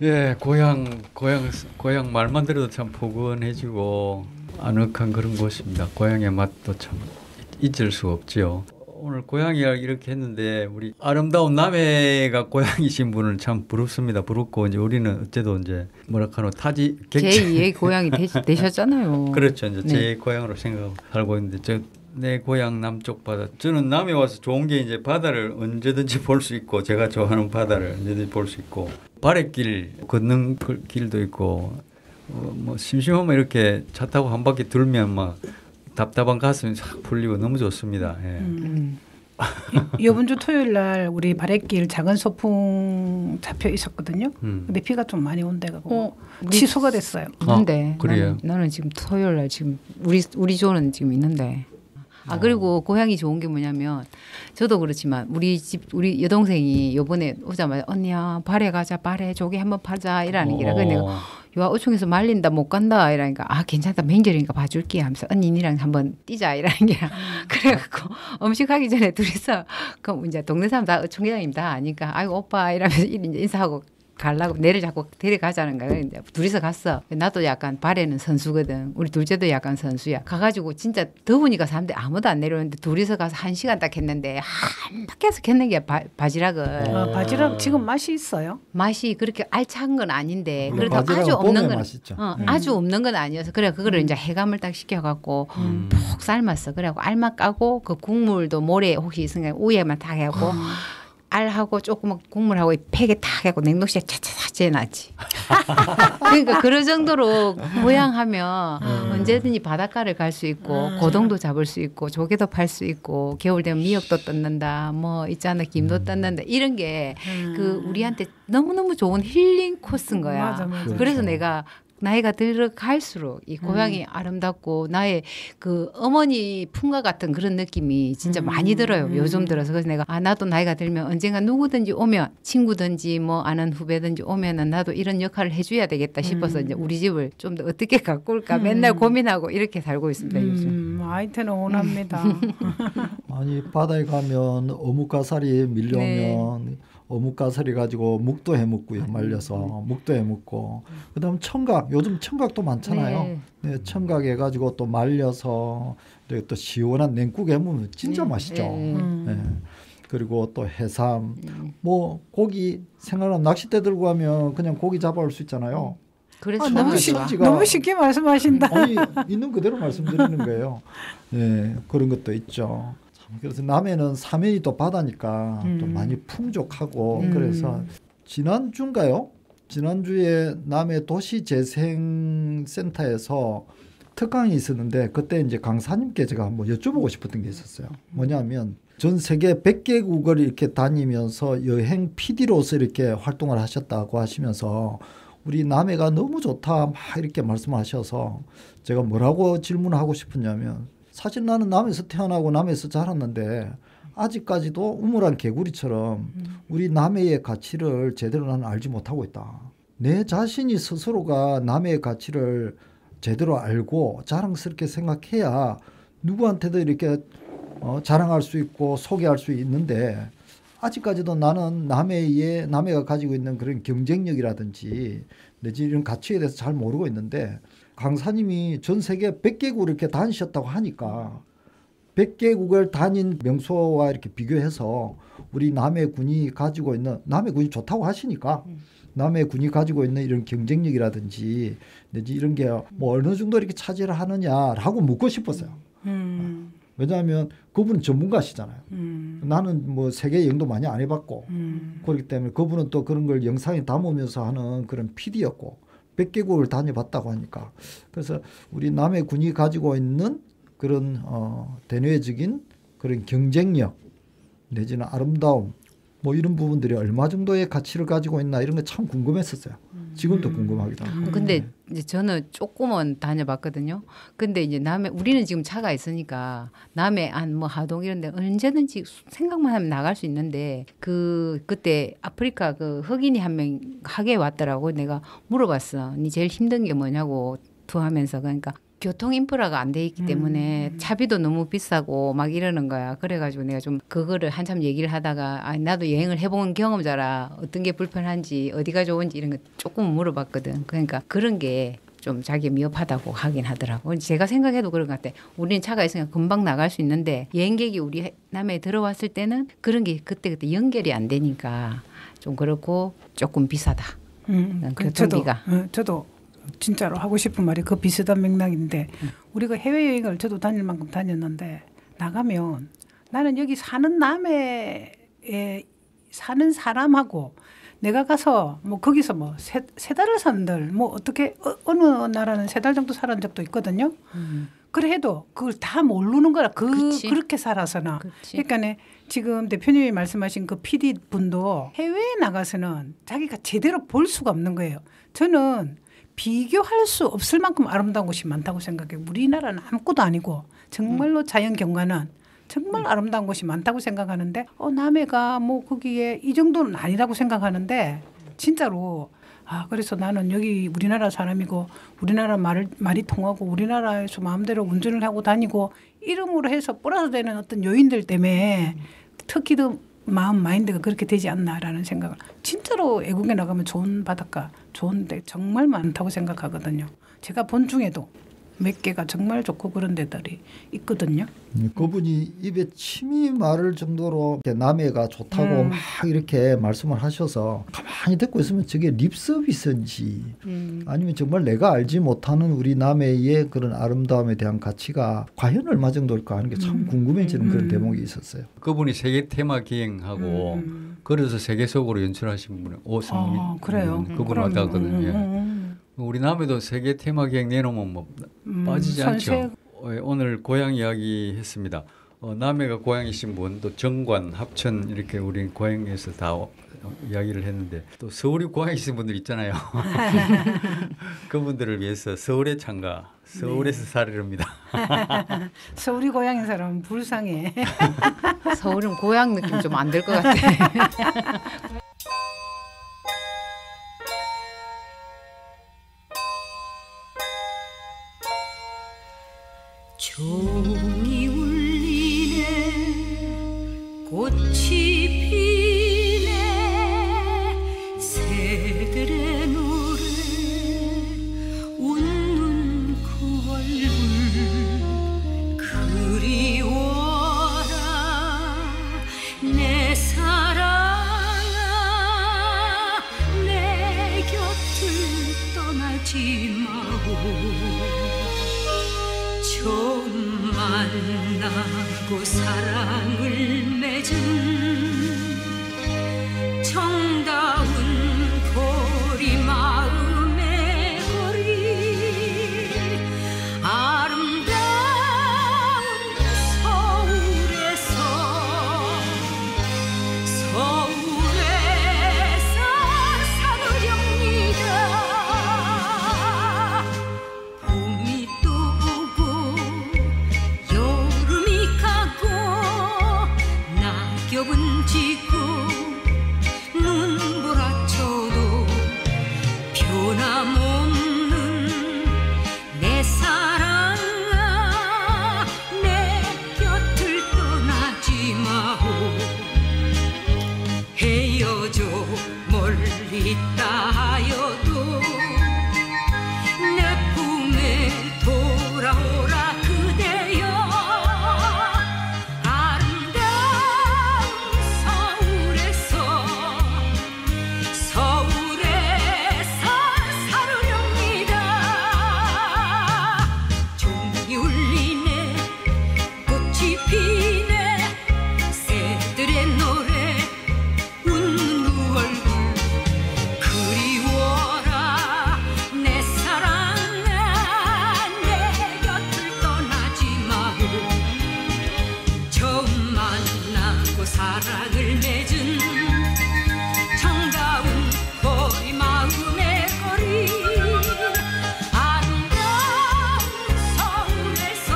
예, 고향 말만 들어도 참 포근해지고 아늑한 그런 곳입니다. 고향의 맛도 참 잊을 수 없지요. 오늘 고향 이야기 이렇게 했는데 우리 아름다운 남해가 고향이신 분은 참 부럽습니다. 부럽고 이제 우리는 어째도 이제 뭐랄까노 타지 제2의 고향이 되셨잖아요. 그렇죠. 이제 네. 제 고향으로 생각하고 살고 있는데 내 고향 남쪽 바다. 저는 남해 와서 좋은 게 이제 바다를 언제든지 볼 수 있고 제가 좋아하는 바다를 언제든지 볼 수 있고 바랫길 걷는 길도 있고 뭐 심심하면 이렇게 차 타고 한 바퀴 돌면 막 답답한 가슴이 싹 풀리고 너무 좋습니다. 예. 이번 주 토요일 날 우리 바랫길 작은 소풍 잡혀 있었거든요. 근데 비가 좀 많이 온데가고 취소가 됐어요. 있는데 그래요? 나는 지금 토요일 날 지금 우리 조는 지금 있는데. 그리고 고향이 좋은 게 뭐냐면 저도 그렇지만 우리 여동생이 요번에 오자마자 언니야 발에 가자 발에 조개 한번 파자 이라는 게라. 그래서 내가 요 어촌에서 말린다 못 간다 이러니까 괜찮다 명절이니까 봐줄게 하면서 언니랑 한번 뛰자 이라는 게라. 그래갖고 음식하기 전에 둘이서 그럼 이제 동네 사람 다 어촌계장님 다 아니까 아이고 오빠 이러면서 이제 인사하고 가려고 내를 자꾸 데려가자는 거야. 이제 둘이서 갔어. 나도 약간 발에는 선수거든. 우리 둘째도 약간 선수야. 가가지고 진짜 더우니까 사람들이 아무도 안 내려오는데 둘이서 가서 1시간 딱 했는데 한바퀴에서 했는 게 바지락을. 바지락 지금 맛이 있어요? 맛이 그렇게 알찬 건 아닌데 그래도 바지락은 아주 없는 봄에 건 맛있죠. 아주 없는 건 아니어서 그래 그거를 이제 해감을 딱 시켜갖고 푹 삶았어. 그래갖고 알만 까고 그 국물도 모래 혹시 있으니까 우에만 딱 해갖고 알하고 조그만 국물하고 팩에 탁 해갖고 냉동실에 차차차 재놨지. 그러니까 그런 정도로 고향하면 언제든지 바닷가를 갈 수 있고 고동도 잡을 수 있고 조개도 팔 수 있고 겨울 되면 미역도 뜯는다 뭐 있잖아 김도 뜯는다 이런 게 그 우리한테 너무너무 좋은 힐링 코스인 거야. 맞아. 그래서 내가 나이가 들어갈수록 이 고향이 아름답고 나의 그 어머니 품과 같은 그런 느낌이 진짜 많이 들어요. 요즘 들어서. 그래서 내가 나도 나이가 들면 언젠가 누구든지 오면 친구든지 뭐 아는 후배든지 오면은 나도 이런 역할을 해줘야 되겠다 싶어서 이제 우리 집을 좀 더 어떻게 가꿀까 맨날 고민하고 이렇게 살고 있습니다. 요즘. 아이템은 원합니다. 아니 바다에 가면 어묵가사리 밀려오면 어묵가사리 가지고 묵도 해먹고요. 말려서 묵도 해먹고 그다음 청각 요즘 청각도 많잖아요. 네, 청각 해가지고 또 말려서 또 시원한 냉국 해먹으면 진짜 맛있죠. 네. 그리고 또 해삼 뭐 고기 생각나면 낚싯대 들고 가면 그냥 고기 잡아올 수 있잖아요. 그래서 너무 쉽게 말씀하신다. 아니 있는 그대로 말씀드리는 거예요. 네, 그런 것도 있죠. 그래서 남해는 사면이 또 바다니까 또 많이 풍족하고 그래서 지난주인가요? 지난주에 남해 도시재생센터에서 특강이 있었는데 그때 이제 강사님께 제가 한번 여쭤보고 싶었던 게 있었어요. 뭐냐면 전 세계 100개국을 이렇게 다니면서 여행 PD로서 이렇게 활동을 하셨다고 하시면서 우리 남해가 너무 좋다 막 이렇게 말씀하셔서 제가 뭐라고 질문하고 싶었냐면 사실 나는 남해에서 태어나고 남해에서 자랐는데 아직까지도 우물안 개구리처럼 우리 남해의 가치를 제대로 나는 알지 못하고 있다. 내 자신이 스스로가 남해의 가치를 제대로 알고 자랑스럽게 생각해야 누구한테도 이렇게 자랑할 수 있고 소개할 수 있는데 아직까지도 나는 남해가 가지고 있는 그런 경쟁력이라든지 내지 이런 가치에 대해서 잘 모르고 있는데 강사님이 전 세계 100개국을 이렇게 다니셨다고 하니까 100개국을 다닌 명소와 이렇게 비교해서 우리 남해군이 가지고 있는 남해군이 좋다고 하시니까 남해군이 가지고 있는 이런 경쟁력이라든지 내지 이런 게 뭐 어느 정도 이렇게 차지를 하느냐라고 묻고 싶었어요. 왜냐하면 그분은 전문가시잖아요. 나는 뭐 세계 여행도 많이 안 해봤고 그렇기 때문에 그분은 또 그런 걸 영상에 담으면서 하는 그런 PD였고 100개국을 다녀봤다고 하니까 그래서 우리 남해군이 가지고 있는 그런 대내적인 그런 경쟁력 내지는 아름다움 뭐 이런 부분들이 얼마 정도의 가치를 가지고 있나 이런 게 참 궁금했었어요. 지금도 궁금하기도 하고. 근데 이제 저는 조금은 다녀봤거든요. 근데 이제 우리는 지금 차가 있으니까 남해안 뭐 하동 이런데 언제든지 생각만 하면 나갈 수 있는데 그때 아프리카 그 흑인이 한 명 하게 왔더라고. 내가 물어봤어. 니 제일 힘든 게 뭐냐고 투하면서 그러니까. 교통 인프라가 안 돼 있기 때문에 차비도 너무 비싸고 막 이러는 거야. 그래가지고 내가 좀 그거를 한참 얘기를 하다가 나도 여행을 해본 경험자라 어떤 게 불편한지 어디가 좋은지 이런 거 조금 물어봤거든. 그러니까 그런 게 좀 자기 미흡하다고 하긴 하더라고. 제가 생각해도 그런 것 같아. 우리는 차가 있으니까 금방 나갈 수 있는데 여행객이 우리 남해에 들어왔을 때는 그런 게 그때그때 연결이 안 되니까 좀 그렇고 조금 비싸다. 교통비가. 저도 진짜로 하고 싶은 말이 그 비슷한 맥락인데 우리가 해외여행을 저도 다닐 만큼 다녔는데 나가면 나는 여기 사는 남해에 사는 사람하고 내가 가서 뭐 거기서 뭐 세 달을 산들 뭐 어떻게 어느 나라는 3달 정도 살은 적도 있거든요. 그래 해도 그걸 다 모르는 거라 그렇게 살아서나. 그러니까 지금 대표님이 말씀하신 그 PD 분도 해외에 나가서는 자기가 제대로 볼 수가 없는 거예요. 저는 비교할 수 없을 만큼 아름다운 곳이 많다고 생각해요. 우리나라는 아무것도 아니고 정말로 자연 경관은 정말 아름다운 곳이 많다고 생각하는데 남해가 뭐 거기에 이 정도는 아니라고 생각하는데 진짜로 그래서 나는 여기 우리나라 사람이고 우리나라 말이 통하고 우리나라에서 마음대로 운전을 하고 다니고 이름으로 해서 플러스 되는 어떤 요인들 때문에 특히 더 마인드가 그렇게 되지 않나라는 생각을 진짜로 외국에 나가면 좋은 바닷가 좋은데 정말 많다고 생각하거든요. 제가 본 중에도 몇 개가 정말 좋고 그런 데들이 있거든요. 그분이 입에 침이 마를 정도로 남해가 좋다고 막 이렇게 말씀을 하셔서 가만히 듣고 있으면 저게 립서비스인지 아니면 정말 내가 알지 못하는 우리 남해의 그런 아름다움에 대한 가치가 과연 얼마 정도일까 하는 게 참 궁금해지는 그런 대목이 있었어요. 그분이 세계 테마 기행하고 그래서 세계적으로 연출하신 분이 오성민 그래요. 그분 왔다거든요. 우리 남해도 세계 테마 기행 내놓으면 뭐 빠지지 않죠. 오늘 고향 이야기 했습니다. 남해가 고향이신 분, 또 정관, 합천 이렇게 우리 고향에서 다 이야기를 했는데 또 서울이 고향이신 분들 있잖아요. 그분들을 위해서 서울의 창가, 서울에서 살이랍니다. 서울이 고향인 사람은 불쌍해. 서울은 고향 느낌 좀 안 들 것 같아. 종이 울리네 꽃이 피네 새들의 노래 웃는 9월불 그리워라 내 사랑아 내 곁을 떠나지 마오 처음 만나고 사랑을 맺은 정다운 거리 마음의 거리 아름다운 서울에서 살으렵니다 봄이 또 오고 여름이 가고 낙엽은 지고 눈보라쳐도 변함없는 내 사랑아 내 곁을 떠나지 마오 헤어져 멀리 있다 하여도 내 품에 돌아오라 그대여 아름다운 서울에서 살으렵니다 종이 울리네 꽃이 피네 새들의 노래 웃는 9월불 그리워라 내 사랑아 내 곁을 떠나지 마오 처음 만나고 사랑을 맺은 정다운 거리 마음의 거리 아름다운 서울에서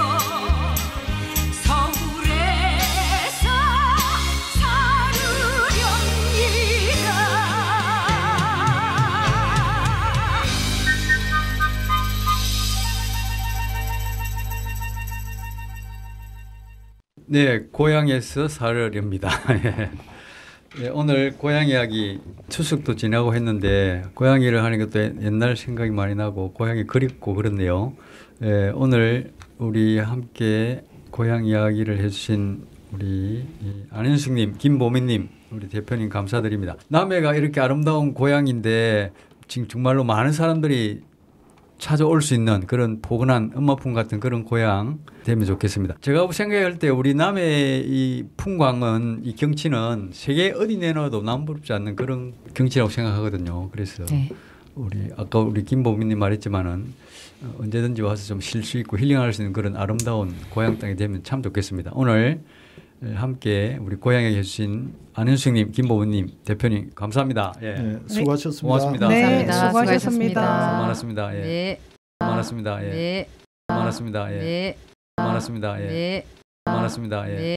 네, 고향에서 살으렵니다. 예, 오늘 고향 이야기 추석도 지나고 했는데 고향이를 하는 것도 옛날 생각이 많이 나고 고향이 그립고 그렇네요. 예, 오늘 우리 함께 고향 이야기를 해주신 우리 안현숙님, 김보민님, 우리 대표님 감사드립니다. 남해가 이렇게 아름다운 고향인데 지금 정말로 많은 사람들이 찾아올 수 있는 그런 포근한 엄마품 같은 그런 고향 되면 좋겠습니다. 제가 생각할 때 우리 남해의 이 풍광은 이 경치는 세계 어디 내놔도 남부럽지 않는 그런 경치라고 생각하거든요. 그래서 네. 아까 우리 김보민님 말했지만은 언제든지 와서 좀 쉴 수 있고 힐링할 수 있는 그런 아름다운 고향 땅이 되면 참 좋겠습니다. 오늘 함께 우리 고향에 해주신 안현숙님, 김보민님 대표님 감사합니다. 예. 네, 수고하셨습니다. 고맙습니다. 네, 감사합니다. 수고하셨습니다. 수고 많았습니다. 예. 네. 수고 많았습니다. 예. 네. 수고 많았습니다. 예. 네. 수고 많았습니다. 예. 네. 수고 많았습니다. 예. 네.